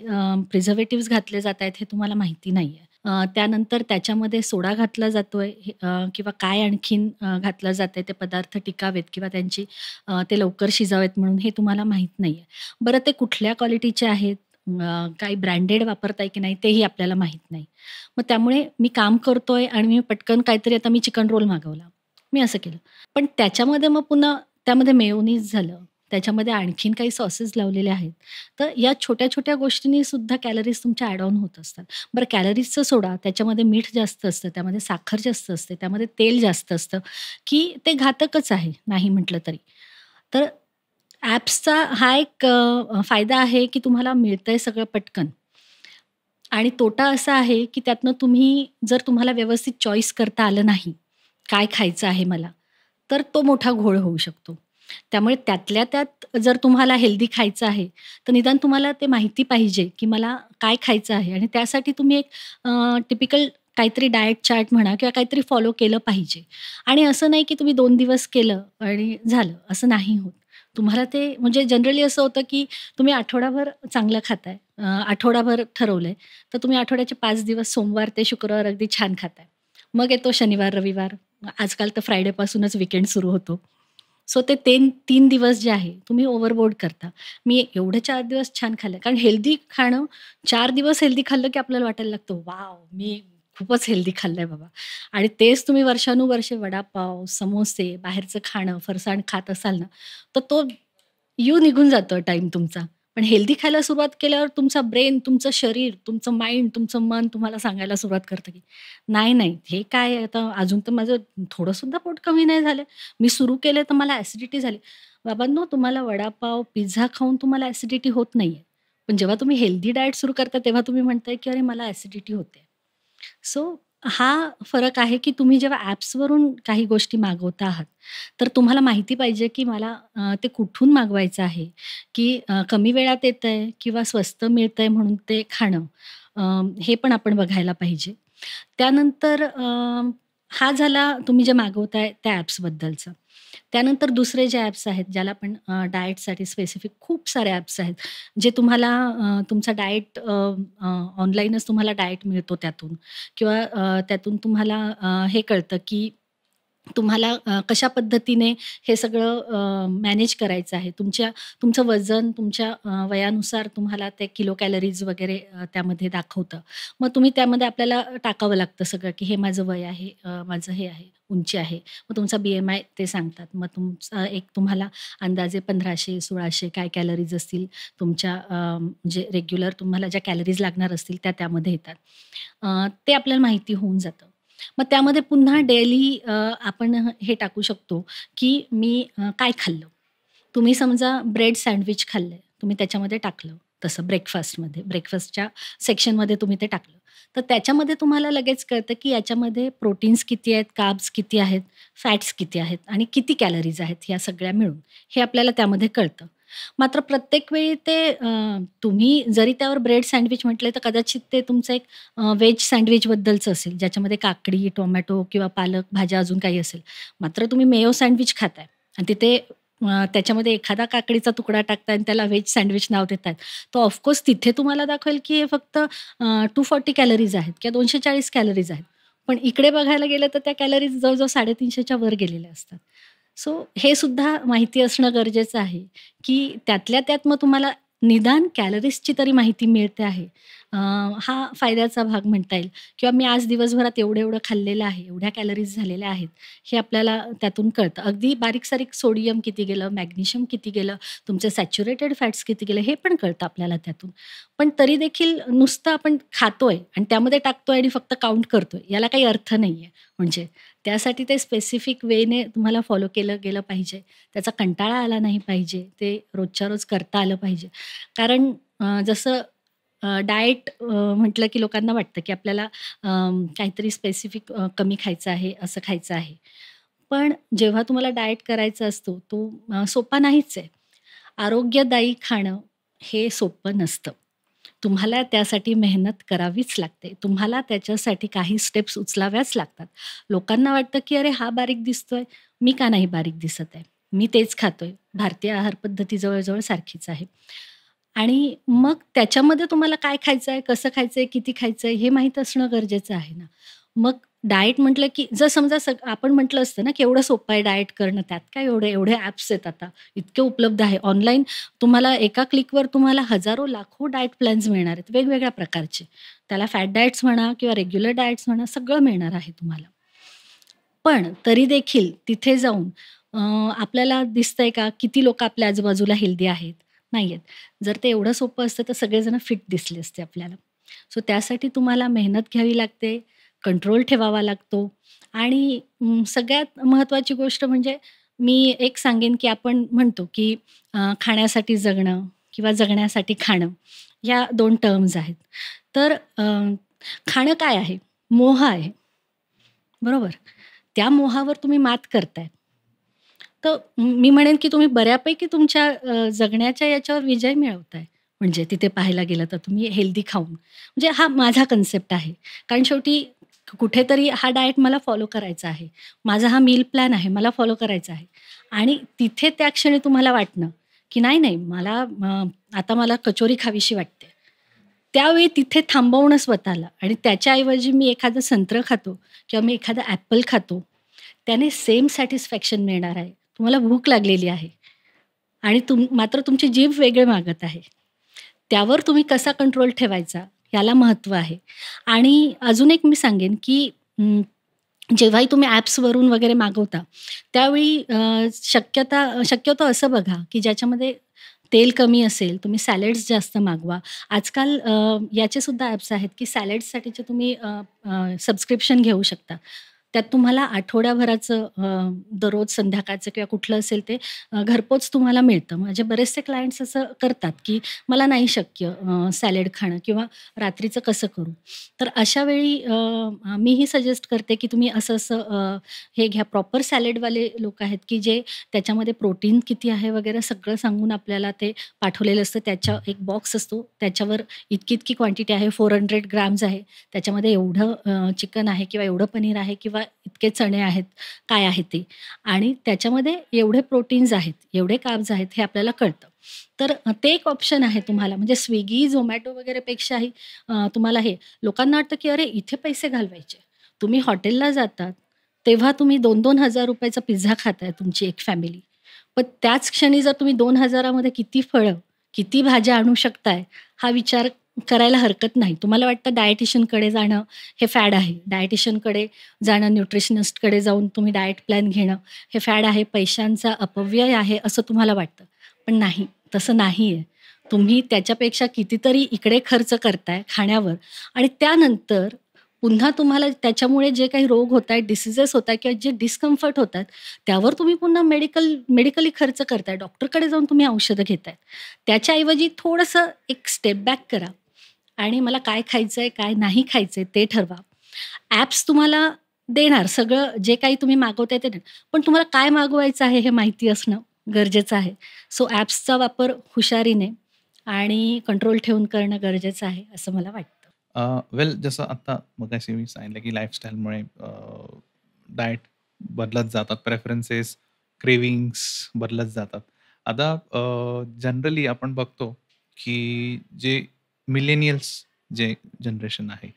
प्रिझर्व्हेटिव्हज घातले जातायत हे तुम्हाला माहिती नाहीये. त्यानंतर त्याच्यामध्ये सोडा घातला जातोय किंवा काय आणखीन घातलं जातंय ते पदार्थ टिकावेत किंवा ते लवकर शिजावेत म्हणून हे तुम्हाला माहीत नाहीये. बरं ते कुठल्या क्वालिटीचे आहेत, काही ब्रँडेड वापरताय की नाही तेही आपल्याला माहीत नाही. मग त्यामुळे मी काम करतोय आणि मी पटकन काहीतरी आता मी चिकन रोल मागवला. मी असं केलं. पण त्याच्यामध्ये मग पुन्हा त्यामध्ये मेयोनीज झालं, त्याच्यामध्ये आणखीन काही सॉसेस लावलेले आहेत. तर या छोट्या-छोट्या गोष्टींनी सुद्धा कॅलरीज तुमच्या ॲड ऑन होत असतात. बरं कॅलरीजचं सोडा, त्याच्यामध्ये मीठ जास्त असतं, त्यामध्ये साखर जास्त असते, त्यामध्ये तेल जास्त असतं, की ते घातकच आहे, नाही म्हटलं तरी. तर ॲप्सचा हा एक फायदा आहे, की तुम्हाला मिळतंय सगळं पटकन. आणि तोटा असा आहे, की त्यातनं तुम्ही जर तुम्हाला व्यवस्थित चॉईस करता आलं नाही, काय खायचं आहे मला, तर तो मोठा घोळ होऊ शकतो. त्यामुळे त्यातल्या त्यात जर तुम्हाला हेल्दी खायचं आहे, तर निदान तुम्हाला ते माहिती पाहिजे, की मला काय खायचं आहे आणि त्यासाठी तुम्ही एक टिपिकल काहीतरी डाएट चार्ट म्हणा किंवा काहीतरी फॉलो केलं पाहिजे. आणि असं नाही, की तुम्ही 2 दिवस केलं आणि झालं, असं नाही होत. तुम्हाला ते म्हणजे जनरली असं होतं, की तुम्ही आठवडाभर चांगलं खाताय, आठवडाभर ठरवलंय, तर तुम्ही आठवड्याचे 5 दिवस सोमवार ते शुक्रवार अगदी छान खाताय. मग येतो शनिवार, रविवार. आजकाल तर फ्रायडेपासूनच वीकेंड सुरू होतो. सो ते 3 दिवस जे आहे तुम्ही ओव्हरबोर्ड करता. मी एवढे 4 दिवस छान खाल्लं. कारण हेल्दी खाणं 4 दिवस हेल्दी खाल्लं की आपल्याला वाटायला लागतं, "वॉव! मी खूपच हेल्दी खाल्लंय बाबा." आणि तेच तुम्ही वर्षानुवर्षे वडापाव, समोसे, बाहेरचं खाणं, फरसाण खात असाल ना, तर तो निघून जातो टाईम तुमचा. पण हेल्दी खायला सुरुवात केल्यावर तुमचा ब्रेन, तुमचं शरीर, तुमचं माइंड, तुमचं मन तुम्हाला सांगायला सुरुवात करतं, की "नाही, नाही, हे काय आहे आता अजून तर माझं थोडं सुद्धा पोट कमी नाही झालं. मी सुरू केलं तर मला ॲसिडिटी झाली." बाबांनो, तुम्हाला वडापाव, पिझ्झा खाऊन तुम्हाला ॲसिडिटी होत नाहीये. पण जेव्हा तुम्ही हेल्दी डाएट सुरू करता तेव्हा तुम्ही म्हणताय, की "अरे, मला ॲसिडिटी होते." सो हा फरक आहे, की तुम्ही जेव्हा ॲप्सवरून काही गोष्टी मागवता आहात, तर तुम्हाला माहिती पाहिजे, की मला ते कुठून मागवायचं आहे, की कमी वेळात येतंय किंवा स्वस्त मिळतंय म्हणून ते खाणं. अ, हे पण आपण बघायला पाहिजे. त्यानंतर हा झाला तुम्ही जे मागवताय त्या ॲप्सबद्दलचा. त्यानंतर दुसरे जे ॲप्स आहेत, ज्याला आपण डाएटसाठी स्पेसिफिक खूप सारे ॲप्स आहेत, जे तुम्हाला तुमचा डाएट ऑनलाईनच तुम्हाला डाएट मिळतो त्यातून किंवा त्यातून तुम्हाला हे कळतं, की तुम्हाला कशा पद्धतीने हे सगळं मॅनेज करायचं आहे. तुमचं वजन तुमच्या वयानुसार तुम्हाला ते किलो कॅलरीज वगैरे त्यामध्ये दाखवतं. मग तुम्ही त्यामध्ये आपल्याला टाकावं लागतं सगळं, की हे माझं वय आहे, माझं हे आहे, उंची आहे. मग तुमचा BMI ते सांगतात. मग तुमचा एक तुम्हाला अंदाजे 1500-1600 काय कॅलरीज असतील तुमच्या म्हणजे रेग्युलर तुम्हाला ज्या कॅलरीज लागणार असतील त्या त्यामध्ये येतात. ते आपल्याला माहिती होऊन जातं. मग त्यामध्ये पुन्हा डेली आपण हे टाकू शकतो, की मी काय खाल्लं? तुम्ही समजा ब्रेड सँडविच खाल्लंय, तुम्ही त्याच्यामध्ये टाकलं तसं ब्रेकफास्टच्या सेक्शनमध्ये तुम्ही ते टाकलं. तर त्याच्यामध्ये तुम्हाला लगेच कळतं, की याच्यामध्ये प्रोटीन्स किती आहेत, कार्ब्स किती आहेत, फॅट्स किती आहेत आणि किती कॅलरीज आहेत ह्या सगळ्या मिळून. हे आपल्याला त्यामध्ये कळतं. मात्र प्रत्येक वेळी ते तुम्ही जरी त्यावर ब्रेड सँडविच म्हटले, तर कदाचित ते तुमचं एक व्हेज सँडविचबद्दलचं असेल, ज्याच्यामध्ये काकडी, टोमॅटो किंवा पालक भाज्या अजून काही असेल. मात्र तुम्ही मेयो सँडविच खाताय आणि तिथे त्याच्यामध्ये एखादा काकडीचा तुकडा टाकताय आणि त्याला व्हेज सँडविच नाव देतायत. तर ऑफकोर्स तिथे तुम्हाला दाखवेल, की हे फक्त 240 कॅलरीज आहेत किंवा 240 कॅलरीज आहेत. पण इकडे बघायला गेलं तर त्या कॅलरीज जवळ-जवळ 350च्या वर गेलेल्या असतात. सो हे सुद्धा माहिती असणं गरजेचं आहे, की त्यातल्या त्यात मग तुम्हाला निदान कॅलरीजची तरी माहिती मिळते आहे. हा फायद्याचा भाग म्हणता येईल किंवा मी आज दिवसभरात एवढं-एवढं खाल्लेलं आहे, एवढ्या कॅलरीज झालेल्या आहेत, हे आपल्याला त्यातून कळतं. अगदी बारीक-सारीक सोडियम किती गेलं, मॅग्नेशियम किती गेलं, तुमचे सॅच्युरेटेड फॅट्स किती गेले, हे पण कळतं आपल्याला त्यातून. पण तरी देखील नुसतं आपण खातोय आणि त्यामध्ये टाकतोय आणि फक्त काउंट करतोय, याला काही अर्थ नाहीये. म्हणजे त्यासाठी ते स्पेसिफिक वेने तुम्हाला फॉलो केलं गेलं पाहिजे. त्याचा कंटाळा आला नाही पाहिजे. ते रोजच्या रोज करता आलं पाहिजे. कारण जसं डाएट म्हटलं की लोकांना वाटतं की आपल्याला काहीतरी स्पेसिफिक कमी खायचं आहे, असं खायचं आहे. पण जेव्हा तुम्हाला डाएट करायचा असतो, तो सोपा नाहीच आहे. आरोग्यदायी खाणं हे सोपं नसतं. तुम्हाला त्यासाठी मेहनत करावीच लागते. तुम्हाला त्याच्यासाठी काही स्टेप्स उचलाव्याच लागतात. लोकांना वाटतं, की "अरे, हा बारीक दिसतोय, मी का नाही बारीक दिसत आहे? मी तेच खातोय." भारतीय आहार पद्धती जवळ सारखीच आहे. आणि मग त्याच्यामध्ये तुम्हाला काय खायचंय, कसं खायचंय, किती खायचंय हे माहीत असणं गरजेचं आहे ना. मग डाएट म्हटलं, की जर समजा आपण म्हटलं असतं ना, की एवढं सोपं आहे डाएट करणं, त्यात काय एवढं, एवढे ॲप्स आहेत आता, इतके उपलब्ध आहे. ऑनलाईन तुम्हाला एका क्लिकवर तुम्हाला हजारो, लाखो डाएट प्लॅन्स मिळणार आहेत, वेगवेगळ्या प्रकारचे. त्याला फॅट डाएट्स म्हणा किंवा रेग्युलर डाएट्स म्हणा, सगळं मिळणार आहे तुम्हाला. पण तरी देखील तिथे जाऊन अ, आपल्याला दिसतंय का किती लोकं आपल्या आजूबाजूला हेल्दी आहेत? नाहीयेत. जर ते एवढं सोपं असतं तर सगळेजण फिट दिसले असते आपल्याला. सो त्यासाठी तुम्हाला मेहनत घ्यावी लागते, कंट्रोल ठेवावा लागतो आणि सगळ्यात महत्त्वाची गोष्ट म्हणजे मी एक सांगेन, की आपण म्हणतो, की खाण्यासाठी जगणं किंवा जगण्यासाठी खाणं या 2 टर्म्स आहेत. तर खाणं काय आहे? मोह आहे, बरोबर? त्या मोहावर तुम्ही मात करताय. तर मी म्हणेन, की तुम्ही बऱ्यापैकी तुमच्या जगण्याच्या याच्यावर विजय मिळवताय. म्हणजे तिथे पाहायला गेलं तर तुम्ही हेल्दी खाऊन. म्हणजे हा माझा कन्सेप्ट आहे. कारण शेवटी कुठेतरी हा डायट मला फॉलो करायचा आहे. माझा हा मील प्लॅन आहे, मला फॉलो करायचा आहे. आणि तिथे त्या क्षणी तुम्हाला वाटणं, की नाही, नाही मला आता मला कचोरी खावीशी वाटते. त्यावेळी तिथे थांबवणं स्वतःला आणि त्याच्याऐवजी मी एखादं संत्र खातो किंवा मी एखादं ॲपल खातो. त्याने सेम सॅटिस्फॅक्शन मिळणार आहे. तुम्हाला भूक लागलेली आहे आणि मात्र तुमची जीभ वेगळे मागत आहे. त्यावर तुम्ही कसा कंट्रोल ठेवायचा याला महत्त्व आहे. आणि अजून एक मी सांगेन, की जेव्हाही तुम्ही ॲप्सवरून वगैरे मागवता, त्यावेळी शक्यतो असं बघा, की ज्याच्यामध्ये तेल कमी असेल, तुम्ही सॅलड्स जास्त मागवा. आजकाल याचे सुद्धा ॲप्स आहेत, की सॅलड्ससाठीचे तुम्ही सबस्क्रिप्शन घेऊ शकता. त्यात तुम्हाला आठवड्याभराचं दररोज संध्याकाळचं किंवा कुठलं असेल ते घरपोच तुम्हाला मिळतं. माझे बरेचसे क्लायंट्स असं करतात, की मला नाही शक्य सॅलड खाणं किंवा रात्रीचं कसं करू? तर अशा वेळी मीही सजेस्ट करते, की तुम्ही असं-असं हे घ्या. प्रॉपर सॅलडवाले लोक आहेत, की जे त्याच्यामध्ये प्रोटीन किती आहे वगैरे सगळं सांगून आपल्याला ते पाठवलेलं असतं. त्याच्या एक बॉक्स असतो. त्याच्यावर इतकी-इतकी क्वांटिटी आहे, 400 ग्रॅम्स आहे. त्याच्यामध्ये एवढं चिकन आहे किंवा एवढं पनीर आहे किंवा इतके चणे आहेत, काय आहे ते आणि त्याच्यामध्ये एवढे प्रोटीन्स आहेत, एवढे कार्ब्स आहेत हे आपल्याला कळतं. तर ते एक ऑप्शन आहे तुम्हाला म्हणजे Swiggy, Zomato वगैरेपेक्षाही तुम्हाला हे लोकांना वाटतं, की अरे इथे पैसे घालवायचे. तुम्ही हॉटेलला जातात, तेव्हा तुम्ही ₹2,000-2,000 चा पिझ्झा खाताय तुमची एक फॅमिली. पण त्याच क्षणी जर तुम्ही 2,000 मध्ये किती फळं, किती भाज्या आणू शकताय, हा विचार करायला हरकत नाही. तुम्हाला वाटतं डायटिशियनकडे जाणं हे फॅड आहे. डायटिशियनकडे जाणं, न्यूट्रिशनिस्टकडे जाऊन तुम्ही डायट प्लॅन घेणं हे फॅड आहे, पैशांचा अपव्यय आहे असं तुम्हाला वाटतं. पण नाही, तसं नाहीये. तुम्ही त्याच्यापेक्षा कितीतरी इकडे खर्च करताय खाण्यावर आणि त्यानंतर पुन्हा तुम्हाला त्याच्यामुळे जे काही रोग होतायत, डिसीजेस होतायत किंवा जे डिस्कम्फर्ट होतात, त्यावर तुम्ही पुन्हा मेडिकली खर्च करताय. डॉक्टरकडे जाऊन तुम्ही औषधं घेताय. त्याच्याऐवजी थोडंसं एक स्टेप बॅक करा आणि मला काय खायचंय, काय नाही खायचंय ते ठरवा. ॲप्स तुम्हाला देणार सगळं जे काही तुम्ही मागवताय ते देणार. पण तुम्हाला काय मागवायचं आहे हे माहिती असणं गरजेचं आहे. सो ॲप्सचा वापर हुशारीने आणि कंट्रोल ठेवून करणं गरजेचं आहे, असं मला वाटतं. वेल जसं आता मगाशी मी सांगितलं, की लाईफस्टाईलमुळे डाएट बदलत जातात. प्रेफरन्सेस, क्रेव्हिंग्ज बदलत जातात. आता जनरली आपण बघतो, की जे मिलेनियल्स जे जनरेशन आहे,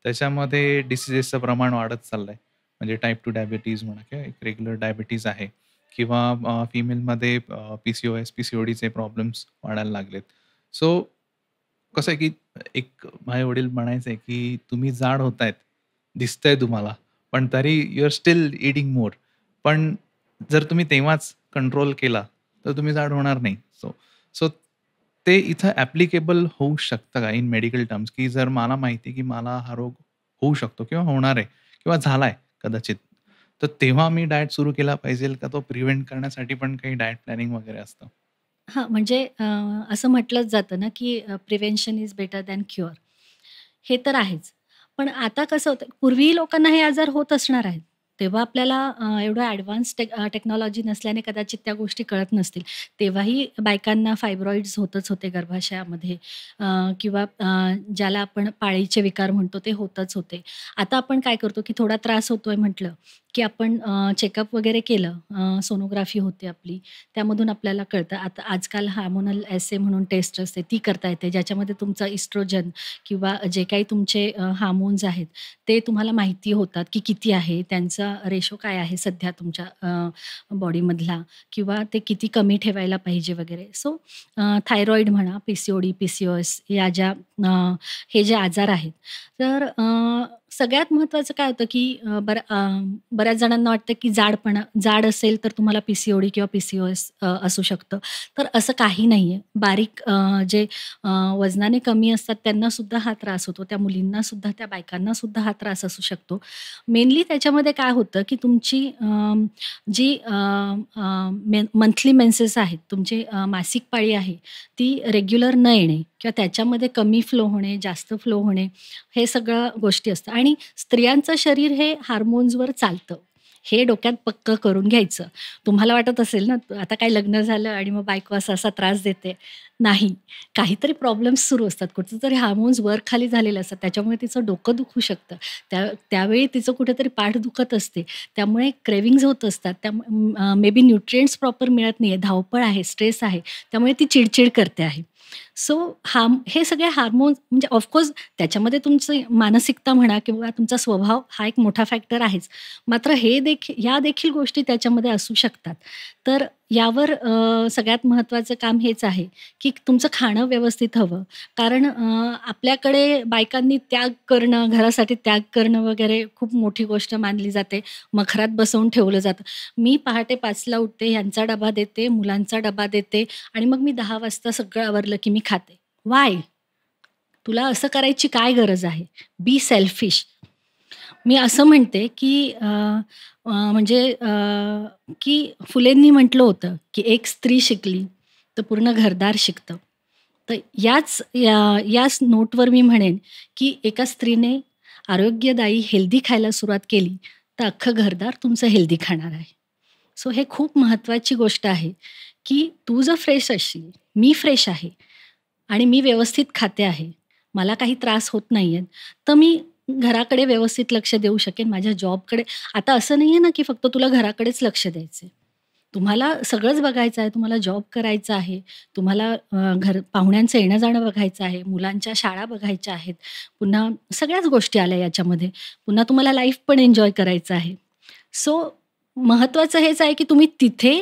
त्याच्यामध्ये डिसीजेसचं प्रमाण वाढत चाललंय. म्हणजे टाइप 2 डायबिटीज म्हणा किंवा एक रेग्युलर डायबिटीज आहे किंवा फिमेलमध्ये PCOS, PCODचे प्रॉब्लेम्स वाढायला लागलेत. सो कसं आहे, की एक माझे वडील म्हणायचे, की "तुम्ही जाड होतायत, दिसतंय तुम्हाला, पण तरी you are still eating more." पण जर तुम्ही तेव्हाच कंट्रोल केला, तर तुम्ही जाड होणार नाही. सो सो ते इथं ॲप्लिकेबल होऊ शकतं का इन मेडिकल टर्म्स, की जर मला माहिती आहे, की मला हा रोग होऊ शकतो किंवा होणार आहे किंवा झालाय कदाचित. तर तेव्हा मी डायट सुरू केला पाहिजेल का तो प्रिव्हेंट करण्यासाठी पण काही डायट प्लॅनिंग वगैरे असतं? हां, म्हणजे असं म्हटलंच जातं ना, की prevention is better than cure. हे तर आहेच. पण आता कसं होतं, पूर्वीही लोकांना हे आजार होत असणार आहेत. तेव्हा आपल्याला एवढं ॲडव्हान्स टेक्नॉलॉजी नसल्याने कदाचित त्या गोष्टी कळत नसतील. तेव्हाही बायकांना फायब्रॉइड्स होतच होते गर्भाशयामध्ये किंवा ज्याला आपण पाळीचे विकार म्हणतो ते होतच होते. आता आपण काय करतो, की थोडा त्रास होतोय म्हटलं, की आपण चेकअप वगैरे केलं, सोनोग्राफी होते आपली. त्यामधून आपल्याला कळतं. आता आजकाल हार्मोनल एसे म्हणून टेस्ट असते, ती करता येते. ज्याच्यामध्ये तुमचं इस्ट्रोजन किंवा जे काही तुमचे हार्मोन्स आहेत, ते तुम्हाला माहिती होतात, की किती आहे, त्यांचा रेशो काय आहे सध्या तुमच्या बॉडीमधला किंवा ते किती कमी ठेवायला पाहिजे वगैरे. सो थायरॉईड म्हणा, PCOD, PCOS या ज्या हे जे आजार आहेत, तर सगळ्यात महत्त्वाचं काय होतं, की बऱ्याच जणांना वाटतं, की जाड असेल तर तुम्हाला पी-सी-ओ-डी किंवा पी-सी-ओ-एस असू शकतं. तर असं काही नाहीये. बारीक जे अ, वजनाने कमी असतात त्यांना सुद्धा हा त्रास होतो. त्या मुलींना सुद्धा, त्या बायकांना सुद्धा हा त्रास असू शकतो. मेनली त्याच्यामध्ये काय होतं, की तुमची जी मंथली मेन्सेस आहेत, तुमची मासिक पाळी आहे, ती रेग्युलर न येणे किंवा त्याच्यामध्ये कमी फ्लो होणे, जास्त फ्लो होणे, हे सगळं गोष्टी असतात आणि स्त्रियांचं शरीर हे हार्मोन्सवर चालतं. हे डोक्यात पक्कं करून घ्यायचं. तुम्हाला वाटत असेल ना, आता काय लग्न झालं आणि मग बायको असा-असा त्रास देते. नाही. काहीतरी प्रॉब्लेम्स सुरू असतात. कुठचेतरी हार्मोन्स वर-खाली झालेले असतात. त्याच्यामुळे तिचं डोकं दुखू शकतं. त्यावेळी तिचं कुठेतरी पाठ दुखत असते. त्यामुळे क्रेव्हिंग्ज होत असतात. मे बी न्यूट्रिएंट्स प्रॉपर मिळत नाहीये. धावपळ आहे, स्ट्रेस आहे. त्यामुळे ती चिड करते आहे. सो हे सगळे हार्मोन्स म्हणजे ऑफकोर्स त्याच्यामध्ये तुमची मानसिकता म्हणा किंवा तुमचा स्वभाव हा एक मोठा फॅक्टर आहेच. मात्र या देखील गोष्टी त्याच्यामध्ये असू शकतात. तर यावर सगळ्यात महत्त्वाचं काम हेच आहे, की तुमचं खाणं व्यवस्थित हवं. कारण आपल्याकडे बायकांनी त्याग करणं, घरासाठी त्याग करणं वगैरे खूप मोठी गोष्ट मानली जाते. मखरात बसवून ठेवलं जातं. मी पहाटे 5:00ला उठते, ह्यांचा डबा देते, मुलांचा डबा देते आणि मग मी 10:00 वाजता सगळं आवरलं की मी खाते. व्हाय? तुला असं करायची काय गरज आहे? Be selfish. मी असं म्हणते, की अ, अ, म्हणजे की फुलेंनी म्हटलं होतं, की "एक स्त्री शिकली, तर पूर्ण घरदार शिकतं." तर याच नोटवर मी म्हणेन, की एका स्त्रीने आरोग्यदायी हेल्दी खायला सुरुवात केली, तर अख्खं घरदार तुमचं हेल्दी खाणार आहे. सो हे खूप महत्त्वाची गोष्ट आहे, की तू जर फ्रेश असशील, मी फ्रेश आहे आणि मी व्यवस्थित खाते आहे. मला काही त्रास होत नाहीयेत, तर मी घराकडे व्यवस्थित लक्ष देऊ शकेन. माझ्या जॉबकडे आता असं नाहीये ना, की फक्त तुला घराकडेच लक्ष द्यायचंय. तुम्हाला सगळंच बघायचं आहे. तुम्हाला जॉब करायचा आहे. तुम्हाला पाहुण्यांचं येणं-जाणं बघायचं आहे. मुलांच्या शाळा बघायच्या आहेत. पुन्हा सगळ्याच गोष्टी आल्या याच्यामध्ये. पुन्हा तुम्हाला लाईफ पण एन्जॉय करायचं आहे. सो महत्वाचं हेच आहे, की तुम्ही तिथे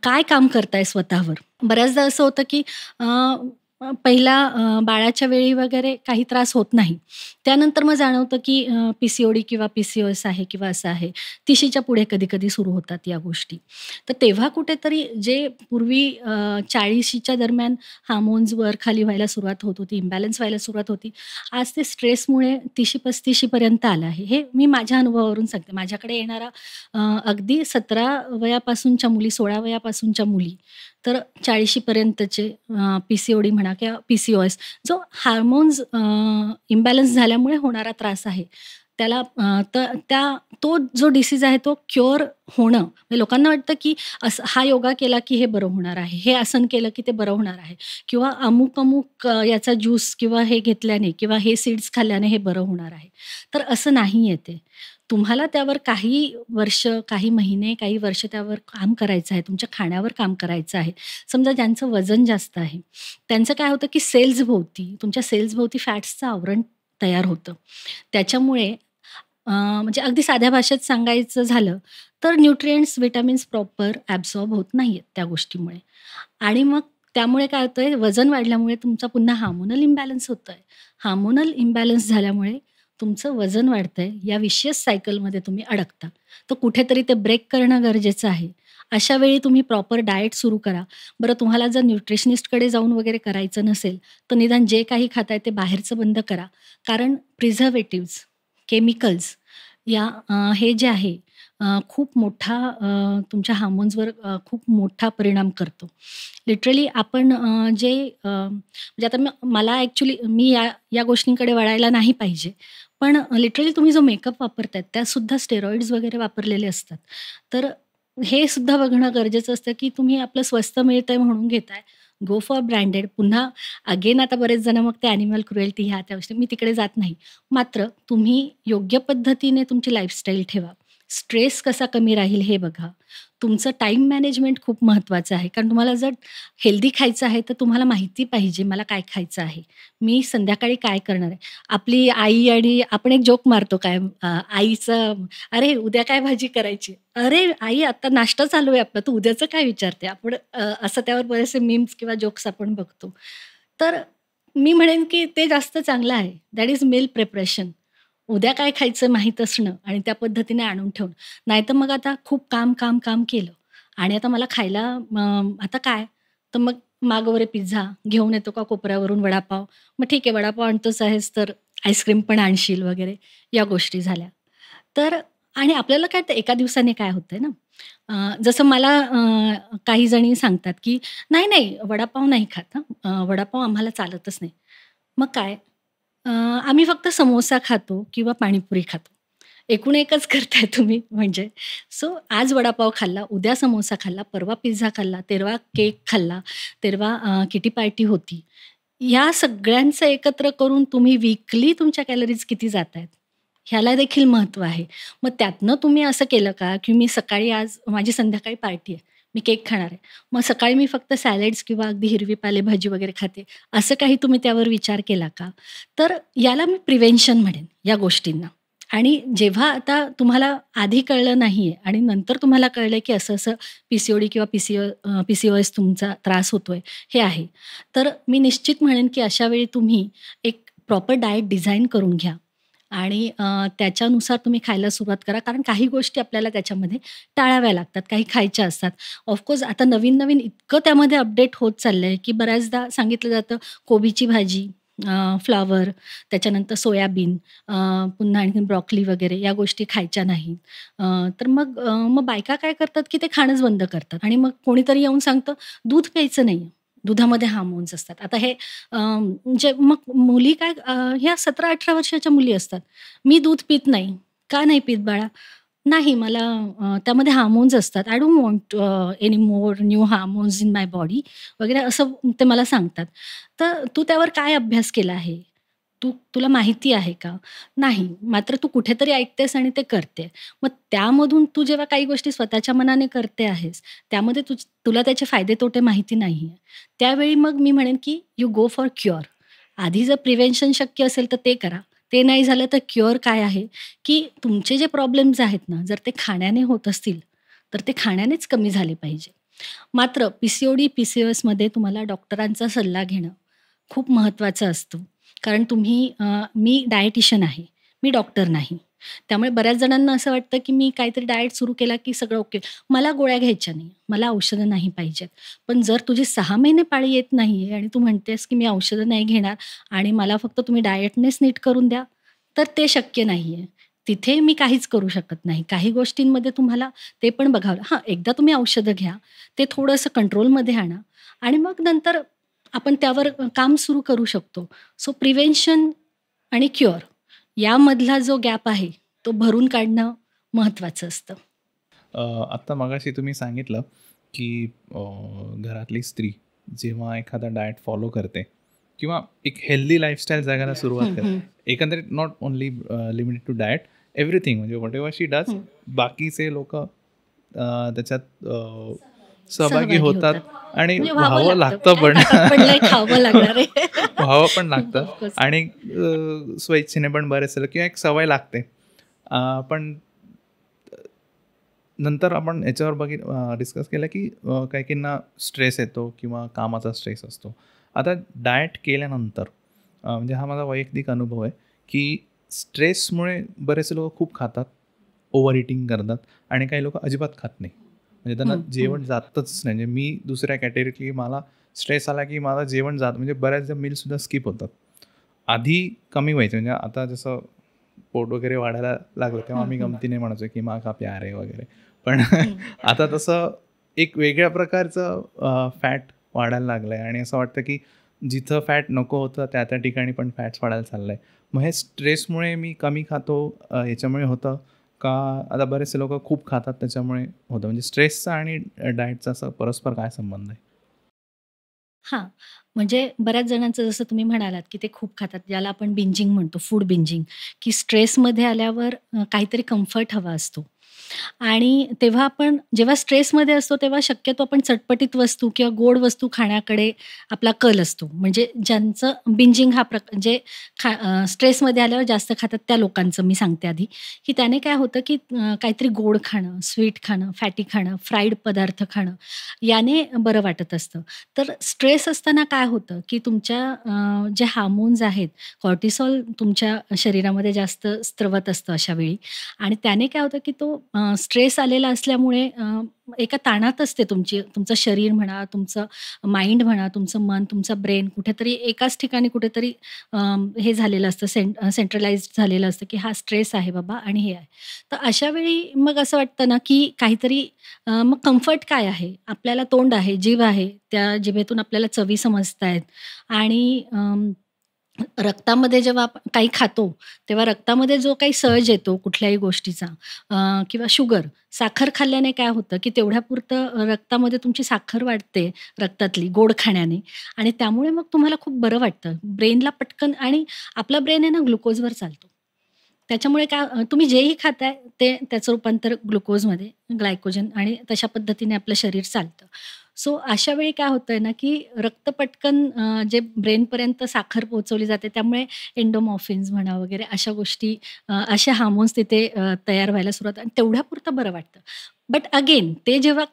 काय काम करताय स्वतःवर. बऱ्याचदा असं होतं, की अ, अ, पहिला बाळाच्या वेळी वगैरे काही त्रास होत नाही. त्यानंतर मग जाणवतं, की पी-सी-ओ-डी किंवा पी-सी-ओ-एस आहे किंवा असं आहे. 30च्या पुढे कधी-कधी सुरू होतात या गोष्टी. तर तेव्हा कुठेतरी जे पूर्वी 40च्या दरम्यान हार्मोन्स वर-खाली व्हायला सुरुवात होत होती, इम्बॅलन्स व्हायला सुरुवात होती. आज ते स्ट्रेसमुळे 30शी-35शी पर्यंत आलं आहे. हे मी माझ्या अनुभवावरून सांगते. माझ्याकडे येणारा अगदी 17 वयापासूनच्या मुली, 16 वयापासूनच्या मुली, तर 40शी पर्यंतचे पी-सी-ओ-डी म्हणा किंवा पी-सी-ओ-एस जो हार्मोन्स इम्बॅलन्स झाल्यामुळे होणारा त्रास आहे. त्याला तर तो जो डिसीज आहे तो क्युअर होणं म्हणजे लोकांना वाटतं, की असं हा योगा केला, की हे बरं होणार आहे. हे आसन केलं, की ते बरं होणार आहे किंवा अमुक-अमुक याचा ज्यूस किंवा हे घेतल्याने किंवा हे सीड्स खाल्ल्याने हे बरं होणार आहे. तर असं नाहीये ते. तुम्हाला त्यावर काही वर्ष, काही महिने, काही वर्ष त्यावर काम करायचं आहे. तुमच्या खाण्यावर काम करायचं आहे. समजा ज्यांचं वजन जास्त आहे, त्यांचं काय होतं, की सेल्सभोवती, तुमच्या सेल्सभोवती फॅट्सचं आवरण तयार होतं. त्याच्यामुळे म्हणजे अगदी साध्या भाषेत सांगायचं झालं, तर न्यूट्रिएंट्स, व्हिटॅमिन्स प्रॉपर ॲब्सॉर्ब होत नाहीयेत त्या गोष्टीमुळे. आणि मग त्यामुळे काय होतंय, वजन वाढल्यामुळे तुमचा पुन्हा हार्मोनल इम्बॅलन्स होतोय. हार्मोनल इम्बॅलन्स झाल्यामुळे तुमचं वजन वाढतंय. या विशियस सायकलमध्ये तुम्ही अडकता. तर कुठेतरी ते ब्रेक करणं गरजेचं आहे. अशा वेळी तुम्ही प्रॉपर डाएट सुरू करा. बरं तुम्हाला जर न्यूट्रिशनिस्टकडे जाऊन वगैरे करायचं नसेल, तर निदान जे काही खाताय ते बाहेरचं बंद करा. कारण प्रिझर्व्हेटिव्हज, केमिकल्स हे जे आहे खूप मोठा तुमच्या हार्मोन्सवर खूप मोठा परिणाम करतो. लिटरली आपण म्हणजे आता मला ॲक्चुअली मी या गोष्टींकडे वळायला नाही पाहिजे. पण लिटरली तुम्ही जो मेकअप वापरताय त्यातसुद्धा स्टेरॉइड्स वगैरे वापरलेले असतात. तर हे सुद्धा बघणं गरजेचं असतं, की तुम्ही आपलं स्वस्त मिळतंय म्हणून घेताय. Go for branded. पुन्हा अगेन आता बरेच जण मग ते ॲनिमल क्रुएल्टी ह्या त्या गोष्टी मी तिकडे जात नाही. मात्र तुम्ही योग्य पद्धतीने तुमची लाईफस्टाईल ठेवा. स्ट्रेस कसा कमी राहील हे बघा. तुमचं टाईम मॅनेजमेंट खूप महत्त्वाचं आहे. कारण तुम्हाला जर हेल्दी खायचं आहे, तर तुम्हाला माहिती पाहिजे मला काय खायचं आहे. मी संध्याकाळी काय करणार आहे. आपली आई आणि आपण एक जोक मारतो काय आईचं, "अरे, उद्या काय भाजी करायची?" "अरे, आई आता नाश्ता चालू आहे आपला, तू उद्याचं काय विचारते?" आपण असं त्यावर बरेचसे मीम्स किंवा जोक्स आपण बघतो. तर मी म्हणेन, की ते जास्त चांगलं आहे. That is meal preparation. उद्या काय खायचं माहीत असणं आणि त्या पद्धतीने आणून ठेवणं. नाहीतर मग आता खूप काम, काम, काम केलं आणि आता मला खायला आता काय? तर मग मागव रे पिझ्झा, घेऊन येतो का कोपऱ्यावरून वडापाव. मग ठीक आहे वडापाव आणतोच आहेस तर आईस्क्रीम पण आणशील वगैरे या गोष्टी झाल्या. तर आणि आपल्याला काय ते एका दिवसाने काय होतंय ना, जसं मला काही जणी सांगतात, की "नाही, नाही वडापाव नाही खात हं, वडापाव आम्हाला चालतच नाही." मग काय? आम्ही फक्त समोसा खातो किंवा पाणीपुरी खातो. एकूण एकच करताय तुम्ही म्हणजे. सो आज वडापाव खाल्ला, उद्या समोसा खाल्ला, परवा पिझ्झा खाल्ला, तेरवा केक खाल्ला, तेरवा किटी पार्टी होती. या सगळ्यांचं एकत्र करून तुम्ही वीकली तुमच्या कॅलरीज किती जातायत, ह्याला देखील महत्त्व आहे. मग त्यातनं तुम्ही असं केलं का, की मी सकाळी आज माझी संध्याकाळी पार्टी आहे, मी केक खाणार आहे. मग सकाळी मी फक्त सॅलड्स किंवा अगदी हिरवी पालेभाजी वगैरे खाते, असं काही तुम्ही त्यावर विचार केला का? तर याला मी प्रिव्हेन्शन म्हणेन या गोष्टींना. आणि जेव्हा आता तुम्हाला आधी कळलं नाहीये आणि नंतर तुम्हाला कळलंय, की असं-असं पी-सी-ओ-डी किंवा पी-सी-ओ-एस तुमचा त्रास होतोय, हे आहे. तर मी निश्चित म्हणेन, की अशा वेळी तुम्ही एक प्रॉपर डाएट डिझाइन करून घ्या आणि त्याच्यानुसार तुम्ही खायला सुरुवात करा. कारण काही गोष्टी आपल्याला त्याच्यामध्ये टाळाव्या लागतात, काही खायच्या असतात. ऑफकोर्स आता नवीन-नवीन इतकं त्यामध्ये अपडेट होत चाललंय, की बऱ्याचदा सांगितलं जातं कोबीची भाजी, फ्लॉवर, त्याच्यानंतर सोयाबीन, पुन्हा आणखीन ब्रॉकली वगैरे या गोष्टी खायच्या नाहीत. तर मग बायका काय करतात, की ते खाणंच बंद करतात आणि मग कोणीतरी येऊन सांगतं, "दूध प्यायचं नाही दुधामध्ये हार्मोन्स असतात." आता हे म्हणजे मग मुली काय ह्या 17-18 वर्षाच्या मुली असतात. "मी दूध पित नाही." "का नाही पित बाळा?" "नाही मला त्यामध्ये हार्मोन्स असतात. I don't want any more new hormones in my body" वगैरे असं ते मला सांगतात. तर तू त्यावर काय अभ्यास केला आहे? तुला माहिती आहे का? नाही. मात्र तू कुठेतरी ऐकतेस आणि ते करते. मग त्यामधून तू जेव्हा काही गोष्टी स्वतःच्या मनाने करते आहेस, त्यामध्ये तुला त्याचे फायदे-तोटे माहिती नाहीये. त्यावेळी मग मी म्हणेन, की यू गो फॉर क्युअर. आधी जर प्रिव्हेन्शन शक्य असेल तर ते करा. ते नाही झालं तर क्युअर काय आहे, की तुमचे जे प्रॉब्लेम्स आहेत ना, जर ते खाण्याने होत असतील, तर ते खाण्यानेच कमी झाले पाहिजे. मात्र पी-सी-ओ-डी, पी-सी-ओ-एसमध्ये तुम्हाला डॉक्टरांचा सल्ला घेणं खूप महत्त्वाचं असतं. कारण मी डायटिशियन आहे, मी डॉक्टर नाही. त्यामुळे बऱ्याच जणांना असं वाटतं, की मी काहीतरी डाएट सुरू केला, की सगळं ओके. मला गोळ्या घ्यायच्या नाही, मला औषधं नाही पाहिजेत. पण जर तुझी 6 महिने पाळी येत नाहीये आणि तू म्हणतेस, की मी औषधं नाही घेणार आणि मला फक्त तुम्ही डाएटनेच नीट करून द्या, तर ते शक्य नाहीये. तिथे मी काहीच करू शकत नाही. काही गोष्टींमध्ये तुम्हाला ते पण बघावं हां, एकदा तुम्ही औषधं घ्या, ते थोडंसं कंट्रोलमध्ये आणा आणि मग नंतर आपण त्यावर काम सुरू करू शकतो. सो प्रिव्हेन्शन आणि क्युअर यामधला जो गॅप आहे, तो भरून काढणं महत्त्वाचं असतं. अ, आत्ता मगाशी तुम्ही सांगितलं, की घरातली स्त्री जेव्हा एखादा डाएट फॉलो करते किंवा एक हेल्दी लाईफस्टाईल जगायला सुरुवात हं, करते. हं, एकंदरीत not only limited to diet, everything म्हणजे व्हॉटएव्हर शी डज हं. बाकीचे लोकं त्याच्यात सहभागी सहभागी होतात होतात. आणि म्हणजे व्हावं व्हावं लागतं. लागतं काय पण. हातात पडलंय खावं लागणार आहे. व्हावं पण लागतं ऑफ कोर्स. आणि स्वेच्छेने पण बरेच झालं किंवा एक सवय लागते. पण नंतर आपण याच्यावर डिस्कस केलं, की काही-काहींना स्ट्रेस येतो किंवा कामाचा स्ट्रेस असतो. आता डाएट केल्यानंतर म्हणजे हा माझा वैयक्तिक अनुभव आहे, की स्ट्रेसमुळे बरेचसे लोकं खूप खातात, ओव्हर ईटिंग करतात आणि काही लोकं अजिबात खात नाही. म्हणजे त्यांना हं, हं. जेवण जातच नाही. म्हणजे मी दुसऱ्या कॅटेगरीतली मला स्ट्रेस आला, की मला जेवण जात म्हणजे बऱ्याचदा मील्ससुद्धा स्किप होतात. आधी कमी व्हायचं म्हणजे आता जसं पोट वगैरे वाढायला लागलं, तेव्हा हं, आम्ही हं. गमतीने म्हणायचो, की "माँ का प्यार है" वगैरे. पण हं. आता तसं एक वेगळ्या प्रकारचं फॅट वाढायला लागलंय आणि असं वाटतं, की जिथं फॅट नको होतं त्या ठिकाणी पण फॅट्स वाढायला चाललंय. मग हे स्ट्रेसमुळे मी कमी खातो याच्यामुळे होतं का आता बरेचसे लोकं खूप खातात त्याच्यामुळे होतं? म्हणजे स्ट्रेसचा आणि डाएटचा असा परस्पर काय संबंध आहे? हां, म्हणजे बऱ्याच जणांचं जसं तुम्ही म्हणालात, की ते खूप खातात, ज्याला आपण बिंजिंग म्हणतो, फूड बिंजिंग, की स्ट्रेसमध्ये आल्यावर काहीतरी कम्फर्ट हवा असतो. आणि तेव्हा आपण जेव्हा स्ट्रेसमध्ये असतो, तेव्हा शक्यतो आपण चटपटीत वस्तू किंवा गोड वस्तू खाण्याकडे आपला कल असतो. म्हणजे ज्यांचं बिंजिंग हा जे स्ट्रेसमध्ये आल्यावर जास्त खातात त्या लोकांचं मी सांगते आधी, की त्याने काय होतं, की काहीतरी गोड खाणं, स्वीट खाणं, फॅटी खाणं, फ्राईड पदार्थ खाणं, याने बरं वाटत असतं. तर स्ट्रेस असताना काय होतं, की तुमच्या जे हार्मोन्स आहेत, कॉर्टिसॉल तुमच्या शरीरामध्ये जास्त स्त्रवत असतं अशा वेळी आणि त्याने काय होतं, की तो स्ट्रेस आलेला असल्यामुळे एका ताणात असते तुमचं शरीर म्हणा, तुमचं माइंड म्हणा, तुमचं मन, तुमचा ब्रेन कुठेतरी एकाच ठिकाणी कुठेतरी हे झालेलं असतं सेंट्रलाइज्ड झालेलं असतं, की हा स्ट्रेस आहे बाबा आणि हे आहे. तर अशा वेळी मग असं वाटतं ना, की काहीतरी मग कम्फर्ट काय आहे? आपल्याला तोंड आहे, जीभ आहे, त्या जिभेतून आपल्याला चवी समजतायत आणि रक्तामध्ये जेव्हा आपण काही खातो, तेव्हा रक्तामध्ये जो काही सर्ज येतो कुठल्याही गोष्टीचा किंवा शुगर, साखर खाल्ल्याने काय होतं, की तेवढ्यापुरतं रक्तामध्ये तुमची साखर वाढते रक्तातली गोड खाण्याने आणि त्यामुळे मग तुम्हाला खूप बरं वाटतं. ब्रेनला पटकन आणि आपला ब्रेन आहे ना ग्लुकोजवर चालतो. त्याच्यामुळे काय तुम्ही जेही खाताय ते त्याचं रूपांतर ग्लुकोजमध्ये, ग्लायकोजन आणि तशा पद्धतीने आपलं शरीर चालतं. सो अशा वेळी काय होतंय ना, की रक्त पटकन जे ब्रेनपर्यंत साखर पोहोचवली जाते, त्यामुळे एंडोमॉर्फिन्स म्हणा वगैरे अशा गोष्टी असे हार्मोन्स तिथे तयार व्हायला सुरुवात आणि तेवढ्यापुरतं बरं वाटतं. बट अगेन ते जेव्हा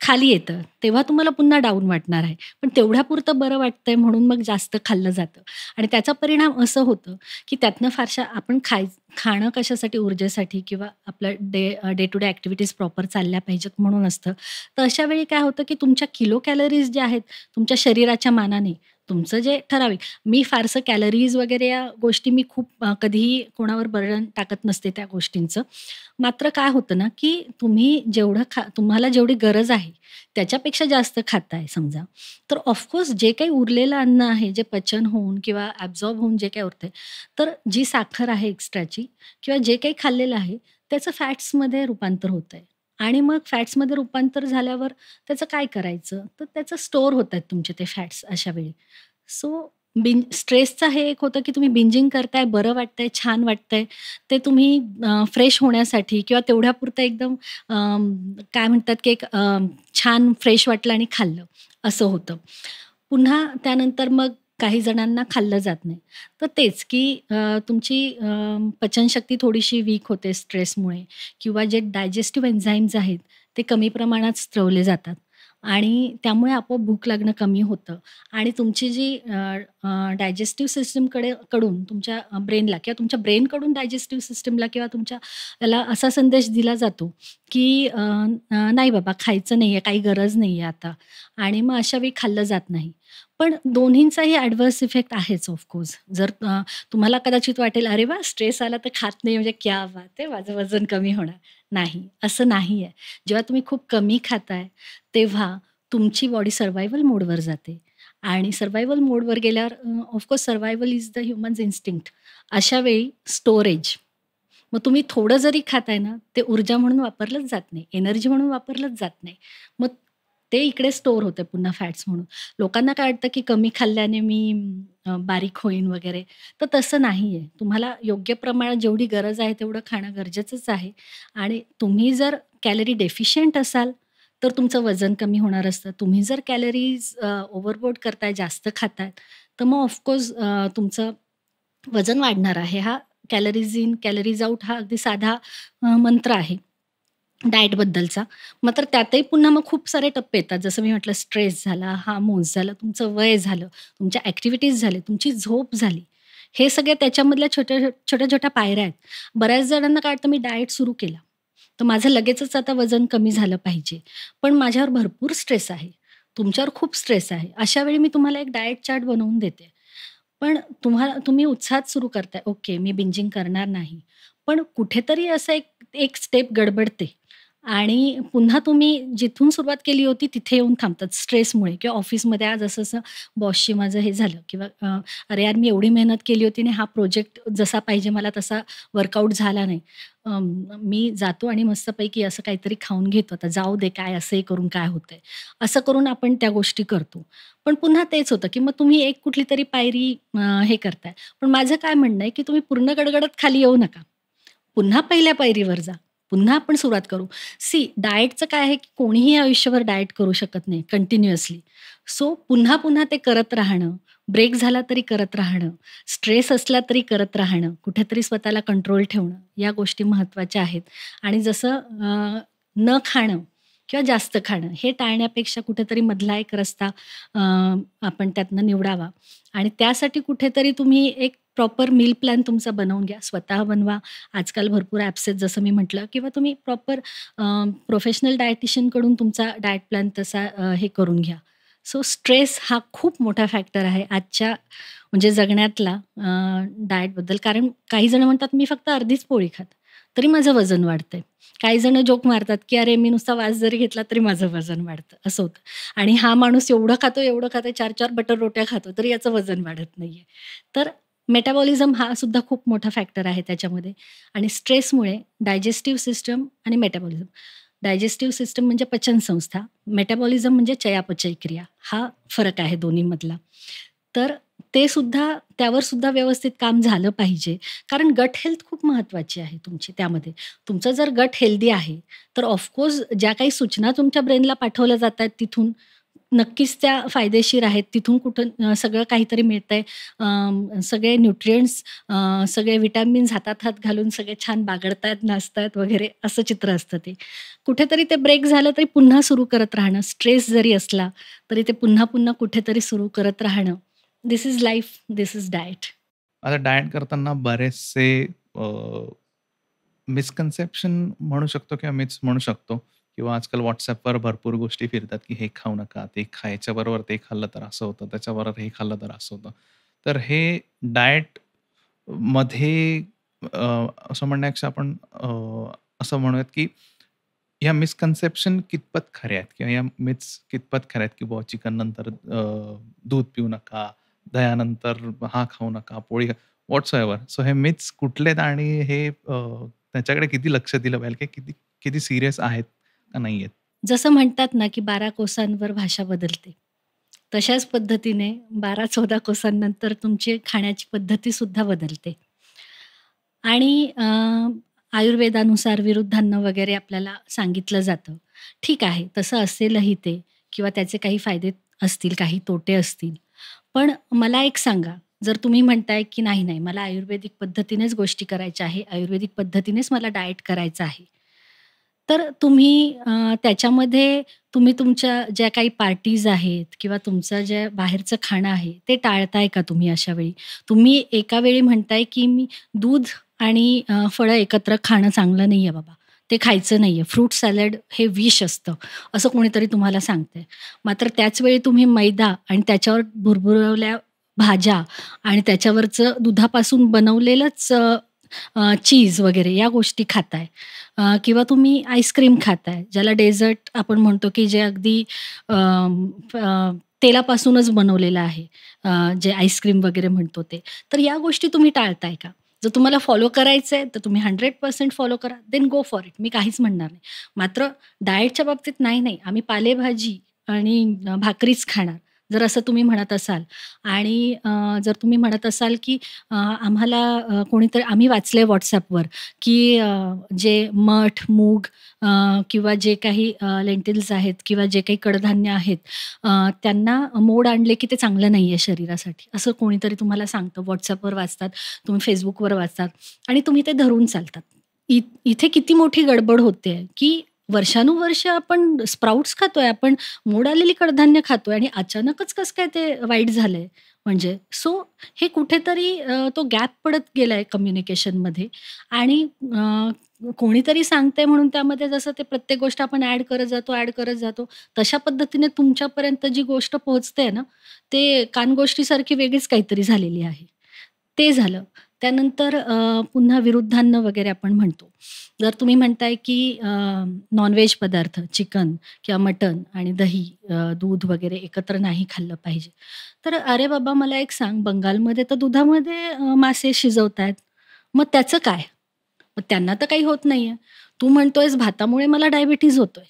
खाली येतं, तेव्हा तुम्हाला पुन्हा डाऊन वाटणार आहे. पण तेवढ्यापुरतं बरं वाटतंय म्हणून मग जास्त खाल्लं जातं आणि त्याचा परिणाम असं होतं, की त्यातनं फारशा आपण खाणं कशासाठी ऊर्जेसाठी किंवा आपलं day to day activities proper चालल्या पाहिजेत म्हणून असतं. तर अशा वेळी काय होतं, की तुमच्या किलो कॅलरीज ज्या आहेत, तुमच्या शरीराच्या मानाने तुमचं जे ठराविक मी फारसं कॅलरीज वगैरे या गोष्टी मी खूप कधीही कोणावर बर्डन टाकत नसते त्या गोष्टींचं. मात्र काय होतं ना, की तुम्ही जेवढं तुम्हाला जेवढी गरज आहे, त्याच्यापेक्षा जास्त खाताय समजा, तर ऑफकोर्स जे काही उरलेलं अन्न आहे, जे पचन होऊन किंवा ॲब्झॉर्ब होऊन जे काही उरतंय, तर जी साखर आहे एक्स्ट्राची किंवा जे काही खाल्लेलं आहे, त्याचं फॅट्समध्ये रूपांतर होतंय आणि मग फॅट्समध्ये रूपांतर झाल्यावर त्याचं काय करायचं? तर त्याचं स्टोअर होतायत तुमचे ते फॅट्स अशा वेळी. सो स्ट्रेसचं हे एक होतं, की तुम्ही बिंजिंग करताय, बरं वाटतंय, छान वाटतंय. ते तुम्ही फ्रेश होण्यासाठी किंवा तेवढ्यापुरतं एकदम काय म्हणतात, की एक छान फ्रेश वाटलं आणि खाल्लं, असं होतं. पुन्हा त्यानंतर मग काही जणांना खाल्लं जात नाही. तर तेच, की तुमची पचनशक्ती थोडीशी वीक होते स्ट्रेसमुळे किंवा जे डायजेस्टिव्ह एन्झाइम्स आहेत, ते कमी प्रमाणात स्त्रवले जातात आणि त्यामुळे आपोआप भूक लागणं कमी होतं आणि तुमची जी डायजेस्टिव्ह कडून तुमच्या ब्रेनला किंवा तुमच्या ब्रेनकडून डायजेस्टिव्ह सिस्टमला किंवा तुमच्या त्याला असा संदेश दिला जातो, की नाही बाबा खायचं नाहीये, काही गरज नाहीये आता आणि मग अशा वेळी खाल्लं जात नाही. पण दोन्हींचाही ॲडव्हर्स इफेक्ट आहेच ऑफ जर तुम्हाला कदाचित वाटेल, "अरे वाह! स्ट्रेस आला तर खात नाही म्हणजे क्या बात है! माझं वजन कमी होणार." नाही, असं नाहीये. जेव्हा तुम्ही खूप कमी खाताय, तेव्हा तुमची बॉडी सर्व्हायव्हल मोडवर जाते आणि सर्व्हायव्हल मोडवर गेल्यावर survival is the humans instinct. अशा वेळी स्टोरेज. मग तुम्ही थोडं जरी खाताय ना, ते ऊर्जा म्हणून वापरलंच जात नाही, एनर्जी म्हणून वापरलंच जात नाही. मग ते इकडे स्टोअर होते पुन्हा फॅट्स म्हणून. लोकांना काय वाटतं, की कमी खाल्ल्याने मी बारीक होईन वगैरे, तर तसं नाहीये. तुम्हाला योग्य प्रमाणात जेवढी गरज आहे तेवढं खाणं गरजेचंच आहे आणि तुम्ही जर कॅलरी डेफिशियंट असाल, तर तुमचं वजन कमी होणार असतं. तुम्ही जर कॅलरीज ओव्हरबोर्ड करताय, जास्त खाताय, तर मग तुमचं वजन वाढणार आहे. हा कॅलरीज इन, कॅलरीज आउट हा अगदी साधा मंत्र आहे डाएटबद्दलचा. मात्र त्यातही पुन्हा मग खूप सारे टप्पे येतात. जसं मी म्हटलं स्ट्रेस झाला, हार्मोन्स झालं, तुमचं वय झालं, तुमच्या ॲक्टिव्हिटीज झाल्या, तुमची झोप झाली. हे सगळे त्याच्यामधल्या छोट्या-छोट्या पायऱ्या आहेत. बऱ्याच जणांना काय वाटतं मी डाएट सुरू केला, तर माझं लगेचच आता वजन कमी झालं पाहिजे. पण माझ्यावर भरपूर स्ट्रेस आहे. तुमच्यावर खूप स्ट्रेस आहे. अशा वेळी मी तुम्हाला एक डाएट चार्ट बनवून देते. पण तुम्ही उत्साहात सुरू करताय, ओके मी बिंजिंग करणार नाही. पण कुठेतरी असं एक एक स्टेप गडबडते आणि पुन्हा तुम्ही जिथून सुरुवात केली होती तिथे येऊन थांबतात स्ट्रेसमुळे किंवा ऑफिसमध्ये आज असं-असं बॉसशी माझं हे झालं किंवा "अरे यार, मी एवढी मेहनत केली होती आणि हा प्रोजेक्ट जसा पाहिजे मला तसा वर्कआउट झाला नाही. मी जातो आणि मस्तपैकी असं काहीतरी खाऊन घेतो. आता जाऊ दे काय असंही करून काय होतंय?" असं करून आपण त्या गोष्टी करतो. पण पुन्हा तेच होतं, की मग तुम्ही एक कुठलीतरी पायरी हे करताय. पण माझं काय म्हणणं आहे, की तुम्ही पूर्ण गडगडत खाली येऊ नका. पुन्हा पहिल्या पायरीवर जा. पुन्हा आपण सुरुवात करू. डाएटचं काय आहे, की कोणीही आयुष्यभर डाएट करू शकत नाही कंटिन्युअसली. सो पुन्हा-पुन्हा ते करत राहणं, ब्रेक झाला तरी करत राहणं, स्ट्रेस असला तरी करत राहणं, कुठेतरी स्वतःला कंट्रोल ठेवणं, या गोष्टी महत्त्वाच्या आहेत. आणि जसं न खाणं किंवा जास्त खाणं हे टाळण्यापेक्षा कुठेतरी मधला एक रस्ता अ, आपण त्यातनं निवडावा आणि त्यासाठी कुठेतरी तुम्ही एक प्रॉपर मील प्लॅन तुमचा बनवून घ्या. स्वतः बनवा. आजकाल भरपूर ॲप्स आहेत जसं मी म्हटलं किंवा तुम्ही प्रॉपर प्रोफेशनल डायटिशियनकडून तुमचा डाएट प्लॅन तसा हे करून घ्या. सो स्ट्रेस हा खूप मोठा फॅक्टर आहे आजच्या म्हणजे जगण्यातला डाएटबद्दल. कारण काही जण म्हणतात, "मी फक्त अर्धीच पोळी खाते, तरी माझं वजन वाढतंय." काही जण जोक मारतात, की "अरे, मी नुसता वास जरी घेतला तरी माझं वजन वाढतं." असं होतं. आणि हा माणूस एवढं खातो, 4-4 बटर रोट्या खातो, तरी याचं वजन वाढत नाहीये. तर मेटाबॉलिझम हा सुद्धा खूप मोठा फॅक्टर आहे त्याच्यामध्ये आणि स्ट्रेसमुळे डायजेस्टिव्ह सिस्टम आणि मेटाबॉलिझम. डायजेस्टिव्ह सिस्टम म्हणजे पचनसंस्था, मेटाबॉलिझम म्हणजे चयापचय क्रिया. हा फरक आहे दोन्हीमधला. तर ते सुद्धा त्यावर सुद्धा व्यवस्थित काम झालं पाहिजे. कारण गट हेल्थ खूप महत्त्वाची आहे तुमची त्यामध्ये. तुमचं जर गट हेल्दी आहे, तर ऑफकोर्स ज्या काही सूचना तुमच्या ब्रेनला पाठवल्या जातायत तिथून नक्कीच त्या फायदेशीर आहेत. तिथून कुठून सगळं काहीतरी मिळतंय. सगळे न्यूट्रिएंट्स सगळे व्हिटॅमिन्स हातात हात घालून सगळे छान बागडतायत, नाचतायत वगैरे असं चित्र असतं ते. कुठेतरी ते ब्रेक झालं तरी पुन्हा सुरू करत राहणं. स्ट्रेस जरी असला तरी ते पुन्हा-पुन्हा कुठेतरी सुरू करत राहणं. This is life, this is diet. आता डाएट करताना बरेचसे अ, मिसकन्सेप्शन म्हणू शकतो किंवा मिथ्स म्हणू शकतो किंवा आजकाल WhatsAppवर भरपूर गोष्टी फिरतात, की हे खाऊ नका, ते खायच्याबरोबर ते खाल्लं तर असं होतं, त्याच्याबरोबर हे खाल्लं तर असं होतं. तर हे डाएटमध्ये असं म्हणण्यापेक्षा आपण असं म्हणूयात, की ह्या मिसकन्सेप्शन कितपत खऱ्या आहेत किंवा या मिथ्स कितपत खऱ्या आहेत, की बुवा चिकन नंतर दूध पिऊ नका, दह्यानंतर हा खाऊ नका, पोळी व्हॉट्सएव्हर. सो हे मिथ्स कुठले आहेत आणि हे त्याच्याकडे किती लक्ष दिलं पाहिजे, की किती किती सीरियस आहेत का नाही आहेत? जसं म्हणतात ना, की 12 कोसांवर भाषा बदलते. तशाच पद्धतीने 12-14 कोसांनंतर तुमची खाण्याची पद्धतीसुद्धा बदलते. आणि आयुर्वेदानुसार विरुद्धान्न वगैरे आपल्याला सांगितलं जातं. ठीक आहे, तसं असेलही ते किंवा त्याचे काही फायदे असतील, काही तोटे असतील. पण मला एक सांगा, जर तुम्ही म्हणताय, की "नाही, नाही, मला आयुर्वेदिक पद्धतीनेच गोष्टी करायच्या आहे, आयुर्वेदिक पद्धतीनेच मला डाएट करायचं आहे." तर तुम्ही त्याच्यामध्ये तुम्ही तुमच्या ज्या काही पार्टीज आहेत किंवा तुमचं जे बाहेरचं खाणं आहे, ते टाळताय का तुम्ही अशा वेळी? तुम्ही एका वेळी म्हणताय, की मी दूध आणि फळं एकत्र खाणं चांगलं नाहीये बाबा, ते खायचं नाहीये. फ्रूट सॅलड हे विष असतं, असं कोणीतरी तुम्हाला सांगतंय. मात्र त्याच वेळी तुम्ही मैदा आणि त्याच्यावर भुरभुरवल्या भाज्या आणि त्याच्यावरचं दुधापासून बनवलेलंच चीज वगैरे या गोष्टी खाताय. किंवा तुम्ही आईस्क्रीम खाताय, ज्याला डेझर्ट आपण म्हणतो, की जे अगदी तेलापासूनच बनवलेलं आहे. जे आईस्क्रीम वगैरे म्हणतो ते. तर या गोष्टी तुम्ही टाळताय का? जर तुम्हाला फॉलो करायचंय, तर तुम्ही 100% फॉलो करा. Then go for it. मी काहीच म्हणणार नाही. मात्र डाएटच्या बाबतीत नाही, नाही, आम्ही पालेभाजी आणि भाकरीच खाणार. जर असं तुम्ही म्हणत असाल आणि जर तुम्ही म्हणत असाल, की आम्हाला कोणीतरी आम्ही वाचलंय WhatsAppवर, की जे मठ, मूग किंवा जे काही लेंटिल्स आहेत किंवा जे काही कडधान्य आहेत त्यांना मोड आणले की ते चांगलं नाहीये शरीरासाठी. असं कोणीतरी तुम्हाला सांगतं. WhatsAppवर वाचतात, तुम्ही Facebookवर वाचतात आणि तुम्ही ते धरून चालतात. इथे किती मोठी गडबड होतेय, की वर्षानुवर्ष आपण स्प्राउट्स खातोय, आपण मोड आलेली कडधान्य खातोय आणि अचानकच कसं काय ते वाईट झालंय म्हणजे. सो हे कुठेतरी तो गॅप पडत गेलाय कम्युनिकेशनमध्ये आणि कोणीतरी सांगतंय म्हणून त्यामध्ये जसं ते प्रत्येक गोष्ट आपण ॲड करत जातो. तशा पद्धतीने तुमच्यापर्यंत जी गोष्ट पोहोचते ना, ते कानगोष्टीसारखी वेगळीच काहीतरी झालेली आहे. ते झालं. त्यानंतर पुन्हा विरुद्धान्न वगैरे आपण म्हणतो. जर तुम्ही म्हणताय की नॉन-व्हेज पदार्थ, चिकन किंवा मटण आणि दही, दूध वगैरे एकत्र नाही खाल्लं पाहिजे. तर अरे बाबा मला एक सांग, बंगालमध्ये तर दुधामध्ये मासे शिजवतायत. मग त्याचं काय? मग त्यांना तर काही होत नाहीये. तू म्हणतोयस भातामुळे मला डायबिटीज होतोय.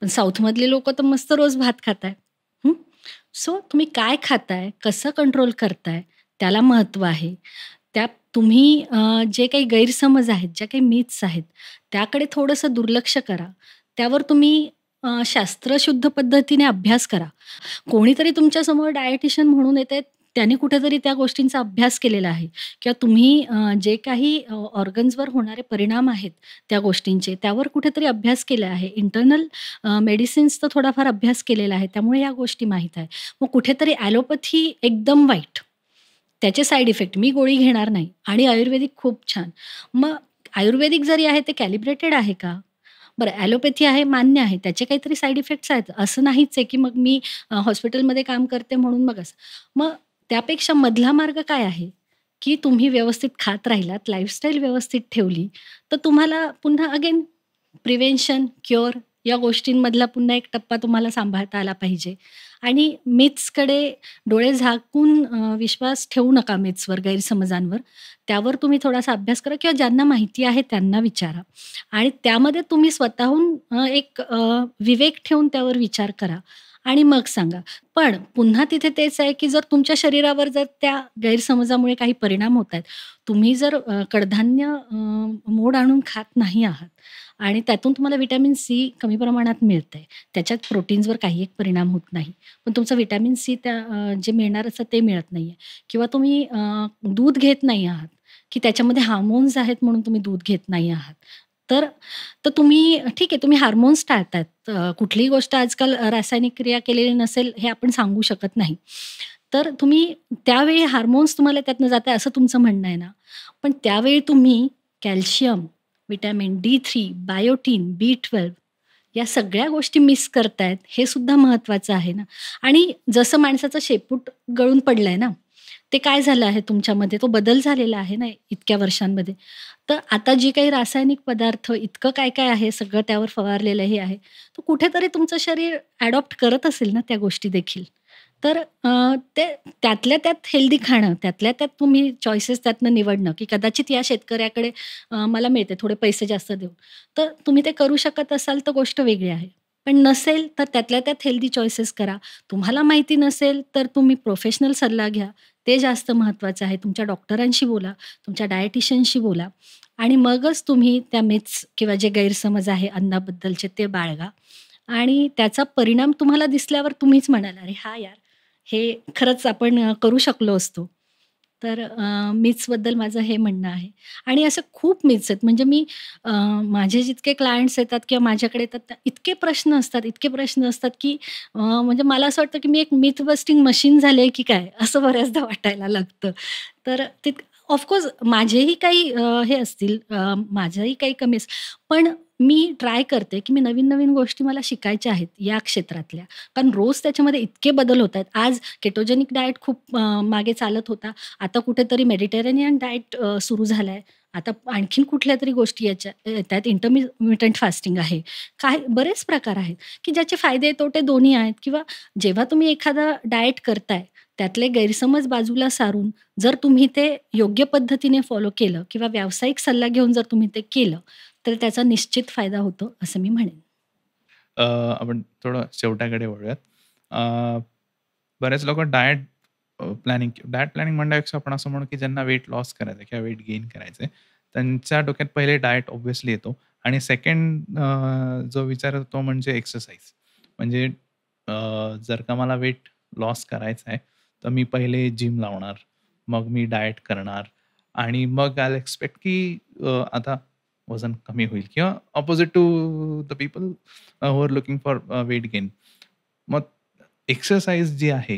पण साऊथमधली लोकं तर मस्त रोज भात खाताय. हं. सो तुम्ही काय खाताय? कसं कंट्रोल करताय? त्याला महत्त्व आहे. त्या तुम्ही जे काही गैरसमज आहेत, ज्या काही मिथ्स आहेत, त्याकडे थोडंसं दुर्लक्ष करा. त्यावर तुम्ही शास्त्रशुद्ध पद्धतीने अभ्यास करा. कोणीतरी तुमच्यासमोर डायटिशियन म्हणून येतंय, त्याने कुठेतरी त्या गोष्टींचा अभ्यास केलेला आहे किंवा तुम्ही जे काही ऑर्गन्सवर होणारे परिणाम आहेत त्या गोष्टींचे, त्यावर कुठेतरी अभ्यास केला आहे. इंटरनल मेडिसिन्सचा थोडाफार अभ्यास केलेला आहे. त्यामुळे या गोष्टी माहीत आहे. मग कुठेतरी ॲलोपॅथी एकदम वाईट. त्याचे साइड इफेक्ट मी गोळी घेणार नाही आणि आयुर्वेदिक खूप छान. मग आयुर्वेदिक जरी आहे ते कॅलिब्रेटेड आहे का? बरं ॲलोपॅथी आहे मान्य आहे. त्याचे काहीतरी साइड इफेक्ट्स आहेत. असं नाहीच आहे, की मग मी हॉस्पिटलमध्ये काम करते म्हणून मग असं. मग त्यापेक्षा मधला मार्ग काय आहे, की तुम्ही व्यवस्थित खात राहिलात, लाईफस्टाईल व्यवस्थित ठेवली, तर तुम्हाला पुन्हा अगेन प्रिव्हेन्शन, क्युअर या गोष्टींमधला पुन्हा एक टप्पा तुम्हाला सांभाळता आला पाहिजे आणि मिथ्सकडे डोळे झाकून विश्वास ठेवू नका मिथ्सवर, गैरसमजांवर. त्यावर तुम्ही थोडासा अभ्यास करा किंवा ज्यांना माहिती आहे त्यांना विचारा आणि त्यामध्ये तुम्ही स्वतःहून एक विवेक ठेवून त्यावर विचार करा आणि मग सांगा. पण पुन्हा तिथे तेच आहे, की जर तुमच्या शरीरावर जर त्या गैरसमजामुळे काही परिणाम होत आहेत, तुम्ही जर कडधान्य मोड आणून खात नाही आहात आणि त्यातून तुम्हाला व्हिटॅमिन सी कमी प्रमाणात मिळतंय. त्याच्यात प्रोटीन्सवर काही एक परिणाम होत नाही. पण तुमचं व्हिटॅमिन सी त्या जे मिळणार असतं ते मिळत नाहीये किंवा तुम्ही दूध घेत नाही आहात, की त्याच्यामध्ये हार्मोन्स आहेत म्हणून तुम्ही दूध घेत नाही आहात. तर तर तुम्ही ठीक आहे, तुम्ही हार्मोन्स टाळतायत. कुठलीही गोष्ट आजकाल रासायनिक क्रिया केलेली नसेल हे आपण सांगू शकत नाही. तर तुम्ही त्यावेळी हार्मोन्स तुम्हाला त्यातनं जाताय असं तुमचं म्हणणं आहे ना? पण त्यावेळी तुम्ही calcium, vitamin D3, biotin, B12 या सगळ्या गोष्टी मिस करतायत, हे सुद्धा महत्वाचं आहे ना. आणि जसं माणसाचं शेपूट गळून पडलंय ना, ते काय झालं आहे तुमच्यामध्ये, तो बदल झालेला आहे ना इतक्या वर्षांमध्ये. तर आता जी काही रासायनिक पदार्थ, इतकं काय-काय आहे, सगळं त्यावर फवारलेलं हे आहे. तर कुठेतरी तुमचं शरीर अडॉप्ट करत असेल ना त्या गोष्टी देखील. तर ते त्यातल्या त्यात हेल्दी खाणं, त्यातल्या त्यात तुम्ही चॉईसेस त्यातनं निवडणं, की कदाचित या शेतकऱ्याकडे मला मिळते थोडे पैसे जास्त देऊन. तर तुम्ही ते करू शकत असाल तर गोष्ट वेगळी आहे. पण नसेल तर त्यातल्या त्यात हेल्दी चॉईसेस करा. तुम्हाला माहिती नसेल तर तुम्ही प्रोफेशनल सल्ला घ्या. ते जास्त महत्त्वाचं आहे. तुमच्या डॉक्टरांशी बोला, तुमच्या डायटिशियनशी बोला आणि मगच तुम्ही त्या मिथ्स किंवा जे गैरसमज आहे अन्नाबद्दलचे ते बाळगा आणि त्याचा परिणाम तुम्हाला दिसल्यावर तुम्हीच म्हणाल, "अरे हां यार, हे खरंच आपण करू शकलो असतो." तर मिथ्सबद्दल माझं हे म्हणणं आहे. आणि असं खूप मिथ्स आहेत. म्हणजे मी माझे जितके क्लायंट्स येतात किंवा माझ्याकडे येतात, इतके प्रश्न असतात, इतके प्रश्न असतात, की म्हणजे मला असं वाटतं, की मी एक मिथ बस्टिंग मशीन झाले की काय? असं बऱ्याचदा वाटायला लागतं. तर ते माझेही काही हे असतील, माझ्याही काही कमी पण मी ट्राय करते, की मी नवीन-नवीन गोष्टी मला शिकायच्या आहेत या क्षेत्रातल्या. कारण रोज त्याच्यामध्ये इतके बदल होत आहेत. आज केटोजेनिक डाएट खूप मागे चालत होता. आता कुठेतरी मेडिटेरेनियन डाएट सुरू झालाय. आता आणखीन कुठल्यातरी गोष्टी याच्या येतायत. इंटरमिटेंट फास्टिंग आहे. काय बरेच प्रकार आहेत, की ज्याचे फायदे तोटे दोन्ही आहेत किंवा जेव्हा तुम्ही एखादा डाएट करताय, त्यातले गैरसमज बाजूला सारून जर तुम्ही ते योग्य पद्धतीने फॉलो केलं किंवा व्यावसायिक सल्ला घेऊन जर तुम्ही ते केलं, तर त्याचा निश्चित फायदा होतो असं मी म्हणेन. आपण थोडं शेवटाकडे वळूयात. अ, बरेच लोकं डायट प्लॅनिंग म्हणण्यापेक्षा आपण असं म्हणू, की ज्यांना वेट लॉस करायचं आहे किंवा वेट गेन करायचं आहे, त्यांच्या डोक्यात पहिले डायट ऑब्व्हियसली येतो आणि सेकंड जो विचार येतो तो म्हणजे एक्सरसाइज. म्हणजे जर का मला वेट लॉस करायचं आहे, तर मी पहिले जिम लावणार, मग मी डायट करणार आणि मग आय विल एक्सपेक्ट की आता वजन कमी होईल किंवा opposite to the people who are looking for weight gain. मग एक्सरसाइज जी आहे,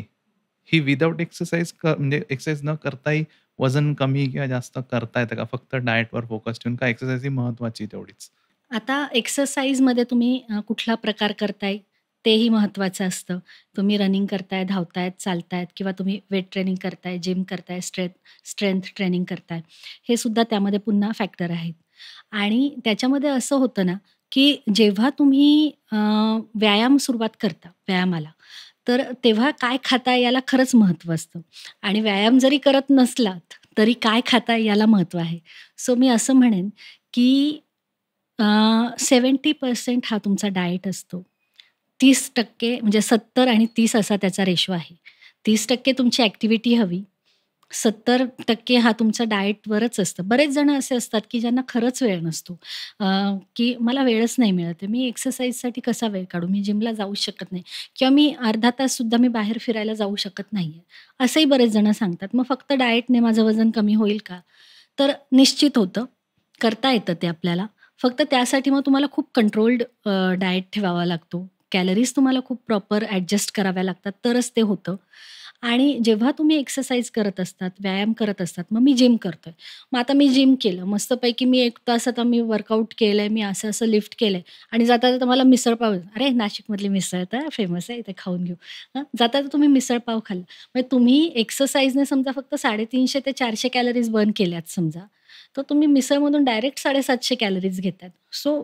ही विथआऊट एक्सरसाइज म्हणजे एक्सरसाइज न करताही वजन कमी किंवा जास्त करता येतं का? फक्त डायटवर फोकस ठेवून का एक्सरसाइज ही महत्त्वाची तेवढीच? आता एक्सरसाइजमध्ये तुम्ही कुठला प्रकार करताय तेही महत्त्वाचं असतं. तुम्ही रनिंग करताय, धावतायत, चालतायत किंवा तुम्ही वेट ट्रेनिंग करताय, जिम करताय, स्ट्रेंथ ट्रेनिंग करताय. हे सुद्धा त्यामध्ये पुन्हा फॅक्टर आहेत. आणि त्याच्यामध्ये असं होतं ना, की जेव्हा तुम्ही व्यायाम सुरुवात करता व्यायामाला, तर तेव्हा काय खाताय याला खरंच महत्त्व असतं. आणि व्यायाम जरी करत नसलात, तरी काय खाताय याला महत्त्व आहे. सो मी असं म्हणेन, की 70% हा तुमचा डाएट असतो. 30% म्हणजे 70 आणि 30 असा त्याचा रेशो आहे. 30% तुमची ॲक्टिव्हिटी हवी 70% हा तुमचा डाएटवरच असतं. बरेच जण असे असतात, की ज्यांना खरंच वेळ नसतो. अ, की मला वेळच नाही मिळत आहे. मी एक्सरसाइजसाठी कसा वेळ काढू? मी जिमला जाऊच शकत नाही किंवा मी अर्धा ताससुद्धा मी बाहेर फिरायला जाऊ शकत नाहीये. असंही बरेच जण सांगतात. मग फक्त डाएटने माझं वजन कमी होईल का? तर निश्चित होतं. करता येतं ते आपल्याला. फक्त त्यासाठी मग तुम्हाला खूप कंट्रोल्ड डाएट ठेवावा लागतो. कॅलरीज तुम्हाला खूप प्रॉपर ॲडजस्ट कराव्या लागतात, तरच ते होतं. आणि जेव्हा तुम्ही एक्सरसाइज करत असतात, व्यायाम करत असतात, मग मी जिम करतोय. मग आता मी जिम केलं, मस्तपैकी मी 1 तास आता मी वर्कआउट केलंय, मी असं-असं लिफ्ट केलंय आणि जाता-जाता मला मिसळपाव अरे, नाशिकमधली मिसळ तर फेमस आहे, इथे खाऊन घेऊ. जाता-जाता तुम्ही मिसळपाव खाल्ला. म्हणजे तुम्ही एक्सरसाइजने समजा फक्त 350 ते 400 कॅलरीज बर्न केल्यात समजा, तर तुम्ही मिसळमधून डायरेक्ट 750 कॅलरीज घेताय. सो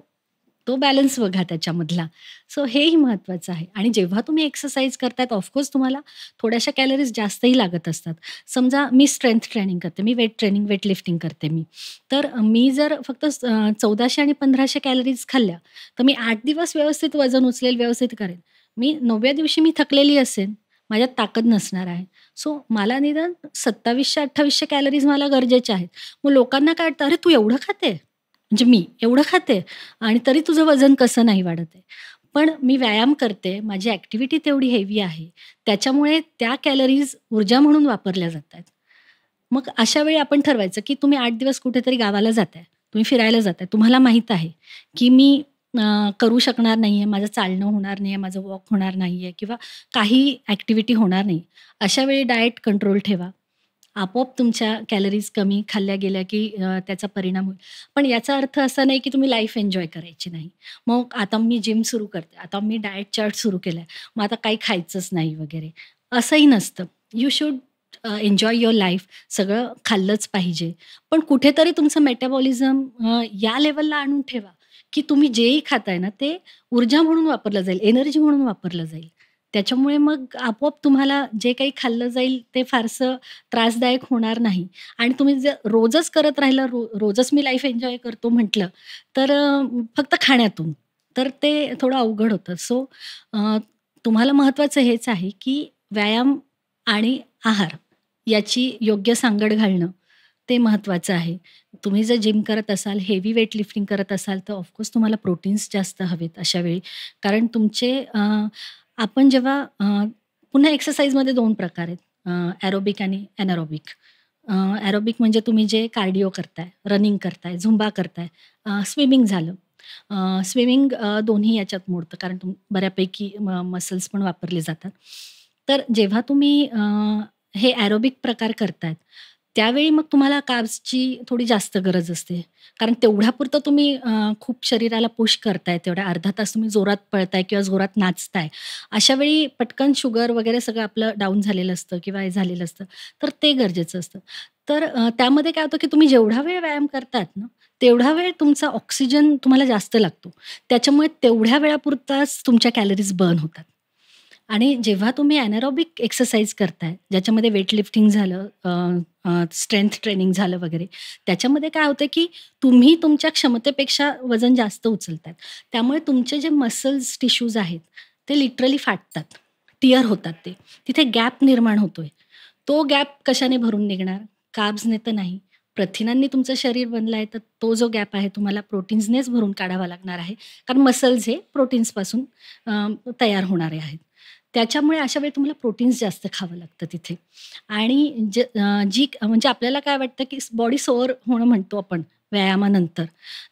तो बॅलन्स बघा त्याच्यामधला. सो हेही महत्वाचं आहे आणि जेव्हा तुम्ही एक्सरसाइज करतायत तुम्हाला थोड्याशा कॅलरीज जास्तही लागत असतात. समजा मी स्ट्रेंथ ट्रेनिंग करते, मी वेट ट्रेनिंग, वेट लिफ्टिंग करते मी. तर मी जर फक्त 1400 आणि 1500 कॅलरीज खाल्ल्या, तर मी 8 दिवस व्यवस्थित वजन उचलेल, व्यवस्थित करेन. मी 9व्या दिवशी मी थकलेली असेन, माझ्यात ताकद नसणार आहे. सो मला निदान 2700-2800 कॅलरीज मला गरजेच्या आहेत. मग लोकांना काय वाटतं, "अरे, तू एवढं खाते?" म्हणजे मी एवढं खाते आणि तरी तुझं वजन कसं नाही वाढत आहे? पण मी व्यायाम करते, माझी ॲक्टिव्हिटी तेवढी हेवी आहे. त्याच्यामुळे त्या कॅलरीज ऊर्जा म्हणून वापरल्या जातायत. मग अशा वेळी आपण ठरवायचं, की तुम्ही 8 दिवस कुठेतरी गावाला जाताय, तुम्ही फिरायला जाताय. तुम्हाला माहीत आहे, की मी करू शकणार नाहीये, माझं चालणं होणार नाहीये, माझं वॉक होणार नाहीये किंवा काही ॲक्टिव्हिटी होणार नाही. अशा वेळी डाएट कंट्रोल ठेवा. आपोआप तुमच्या कॅलरीज कमी खाल्ल्या गेल्या, की त्याचा परिणाम होईल. पण याचा अर्थ असा नाही, की तुम्ही लाईफ एन्जॉय करायची नाही. मग आता मी जिम सुरू करते, आता मी डाएट चार्ट सुरू केलाय, मग आता काही खायचंच नाही वगैरे, असंही नसतं. You should enjoy your life. सगळं खाल्लंच पाहिजे. पण कुठेतरी तुमचं मेटाबॉलिझम या लेव्हलला आणून ठेवा, की तुम्ही जेही खाताय ना, ते ऊर्जा म्हणून वापरलं जाईल, एनर्जी म्हणून वापरलं जाईल. त्याच्यामुळे मग आपोआप तुम्हाला जे काही खाल्लं जाईल, ते फारसं त्रासदायक होणार नाही आणि तुम्ही जर रोजच करत राहिला, रोजच मी लाईफ एन्जॉय करतो म्हटलं, तर फक्त खाण्यातून, तर ते थोडं अवघड होतं. सो तुम्हाला महत्त्वाचं हेच आहे, की व्यायाम आणि आहार याची योग्य सांगड घालणं, ते महत्त्वाचं आहे. तुम्ही जर जिम करत असाल, हेवी वेट लिफ्टिंग करत असाल, तर ऑफकोर्स तुम्हाला प्रोटीन्स जास्त हवेत अशा वेळी. कारण आपण जेव्हा पुन्हा एक्सरसाइजमध्ये 2 प्रकार आहेत. एरोबिक आणि एनारोबिक. एरोबिक म्हणजे तुम्ही जे कार्डिओ करताय, रनिंग करताय, झुंबा करताय, स्विमिंग झालं. स्विमिंग दोन्ही याच्यात मोडतं कारण बऱ्यापैकी मसल्स पण वापरले जातात. तर जेव्हा तुम्ही हे एरोबिक प्रकार करतायत, त्यावेळी मग तुम्हाला कार्ब्सची थोडी जास्त गरज असते. कारण तेवढ्यापुरतं तुम्ही खूप शरीराला पुश करताय, तेवढा अर्धा तास तुम्ही जोरात पळताय किंवा जोरात नाचताय. अशा वेळी पटकन शुगर वगैरे सगळं आपलं डाऊन झालेलं असतं किंवा हे झालेलं असतं. तर ते गरजेचं असतं. तर त्यामध्ये काय होतं, की तुम्ही जेवढा वेळ व्यायाम करतात ना, तेवढा वेळ तुमचा ऑक्सिजन तुम्हाला जास्त लागतो. त्याच्यामुळे तेवढ्या वेळापुरताच तुमच्या कॅलरीज बर्न होतात. आणि जेव्हा तुम्ही एनारोबिक एक्सरसाइज करताय, ज्याच्यामध्ये वेट लिफ्टिंग झालं, स्ट्रेंथ ट्रेनिंग झालं वगैरे, त्याच्यामध्ये काय होतं, की तुम्ही तुमच्या क्षमतेपेक्षा वजन जास्त उचलताय. त्यामुळे तुमचे जे मसल्स टिश्यूज आहेत, ते लिटरली फाटतात, टिअर होतात ते. तिथे गॅप निर्माण होतोय. तो गॅप कशाने भरून निघणार? कार्ब्सने तर नाही. प्रथिनांनी तुमचं शरीर बनलं आहे, तर तो जो गॅप आहे तुम्हाला प्रोटीन्सनेच भरून काढावा लागणार आहे. कारण मसल्स हे प्रोटीन्सपासून तयार होणारे आहेत. त्याच्यामुळे अशा वेळी तुम्हाला प्रोटीन्स जास्त खावं लागतं तिथे. आणि म्हणजे आपल्याला काय वाटतं, की बॉडी सोअर होणं म्हणतो आपण व्यायामानंतर.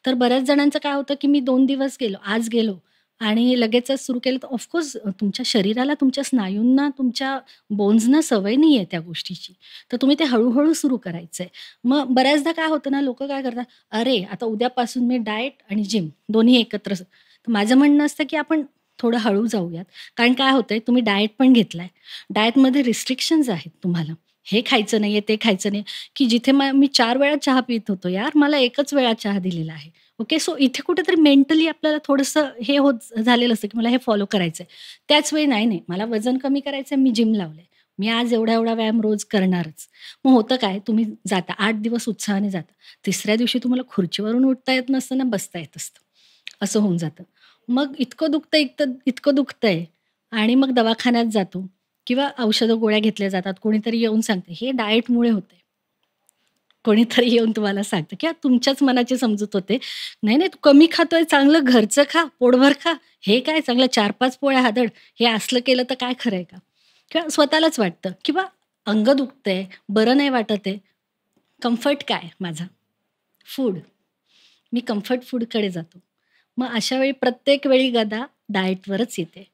तर बऱ्याच जणांचं काय होतं, की मी 2 दिवस गेलो, आज गेलो आणि लगेचच सुरू केलं, तर तुमच्या शरीराला, तुमच्या स्नायूंना, तुमच्या बोन्सना सवय नाहीये त्या गोष्टीची. तर तुम्ही ते हळू सुरू करायचंय. मग बऱ्याचदा काय होतं ना, लोकं काय करतात, "अरे, आता उद्यापासून मी डाएट आणि जिम दोन्ही एकत्र." तर माझं म्हणणं असतं, की आपण थोडं हळू जाऊयात. कारण काय होतंय, तुम्ही डाएट पण घेतलाय. डाएटमध्ये रिस्ट्रिक्शन्स आहेत तुम्हाला. हे खायचं नाहीये, ते खायचं नाही, की जिथे मी 4 वेळा चहा पीत होतो, यार मला एकच वेळा चहा दिलेला आहे. ओके, सो इथे कुठेतरी मेंटली आपल्याला थोडंसं हे होत झालेलं असतं, की मला हे फॉलो करायचंय. त्याच वेळी नाही, मला वजन कमी करायचंय, मी जिम लावलंय. मी आज एवढा-एवढा व्यायाम रोज करणारच. मग होतं काय, तुम्ही जाता 8 दिवस उत्साहाने जाता. तिसऱ्या दिवशी तुम्हाला खुर्चीवरून उठता येत नसतं ना, बसता येत असतं. असं होऊन जातं. मग इतकं दुखतंय आणि मग दवाखान्यात जातो किंवा औषधं गोळ्या घेतल्या जातात. कोणीतरी येऊन सांगते, "हे डाएटमुळे होतंय." कोणीतरी येऊन तुम्हाला सांगतं किंवा तुमच्याच मनाची समजूत होते. "नाही, नाही, तू कमी खातोय, चांगलं घरचं खा, पोटभर खा. हे काय चांगलं 4-5 पोळ्या हादड. हे असलं केलं तर काय खरं आहे का?" किंवा स्वतःलाच वाटतं किंवा अंग दुखतंय, बरं नाही वाटत आहे. कम्फर्ट काय माझा? फूड. मी कम्फर्ट फूडकडे जातो. मग अशा वेळी प्रत्येक वेळी गदा डाएटवरच येते.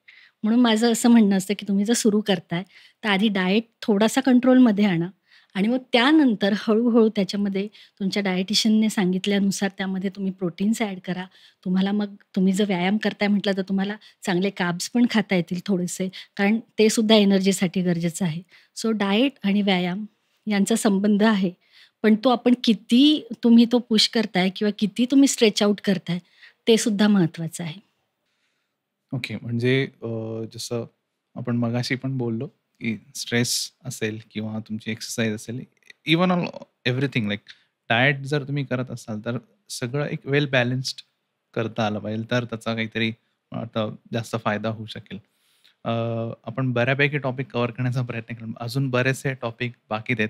म्हणून माझं असं म्हणणं असतं, की तुम्ही जर सुरू करताय, तर आधी डाएट थोडासा कंट्रोलमध्ये आणा आणि मग त्यानंतर हळू त्याच्यामध्ये तुमच्या डायटिशियनने सांगितल्यानुसार त्यामध्ये तुम्ही प्रोटीन्स ॲड करा. तुम्हाला मग तुम्ही जर व्यायाम करताय म्हटलं, तर तुम्हाला चांगले कार्ब्स पण खाता येतील थोडेसे, कारण ते सुद्धा एनर्जीसाठी गरजेचं आहे. सो डाएट आणि व्यायाम यांचा संबंध आहे. पण तो आपण किती तुम्ही तो पुश करताय किंवा किती तुम्ही स्ट्रेच आउट करताय, ते सुद्धा महत्वाचं आहे. ओके. म्हणजे जसं आपण मगाशी पण बोललो, की स्ट्रेस असेल किंवा तुमची एक्सरसाइज असेल, even all everything like diet जर तुम्ही करत असाल, तर सगळं एक वेल बॅलन्स्ड करता आलं पाहिजे. तर त्याचा काहीतरी आता जास्त फायदा होऊ शकेल. अ, आपण बऱ्यापैकी टॉपिक कव्हर करण्याचा प्रयत्न केला. अजून बरेचसे टॉपिक बाकी आहेत.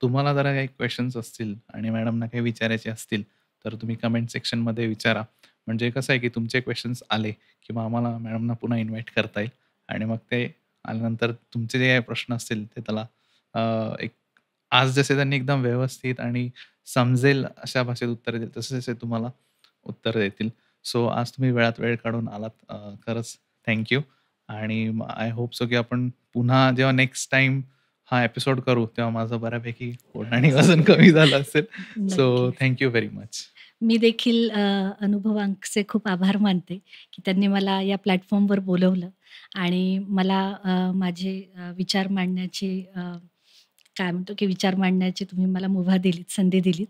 तुम्हाला जरा काही क्वेशन्स असतील आणि मॅडमना काही विचारायचे असतील, तर तुम्ही कमेंट सेक्शनमध्ये विचारा. म्हणजे कसं आहे, की तुमचे क्वेशन्स आले किंवा आम्हाला मॅडमना पुन्हा इन्व्हाईट करता येईल आणि मग ते आल्यानंतर तुमचे जे काही प्रश्न असतील ते त्याला एक आज जसे त्यांनी एकदम व्यवस्थित आणि समजेल अशा भाषेत उत्तरं दिली, तसे-तसे तुम्हाला उत्तरं देतील. सो आज तुम्ही वेळात वेळ काढून आलात. खरंच थँक आणि आय होप सो, की आपण पुन्हा जेव्हा नेक्स्ट टाईम हा एपिसोड करू, तेव्हा माझं बऱ्यापैकी पोट आणि वजन कमी झालं असेल. सो नक्कीच. Thank very much. मी देखील अनुभवांचे खूप आभार मानते, की त्यांनी मला या प्लॅटफॉर्मवर बोलवलं आणि मला माझे विचार मांडण्याची काय म्हणतो, की विचार मांडण्याची तुम्ही मला मुभा दिलीत, संधी दिलीत.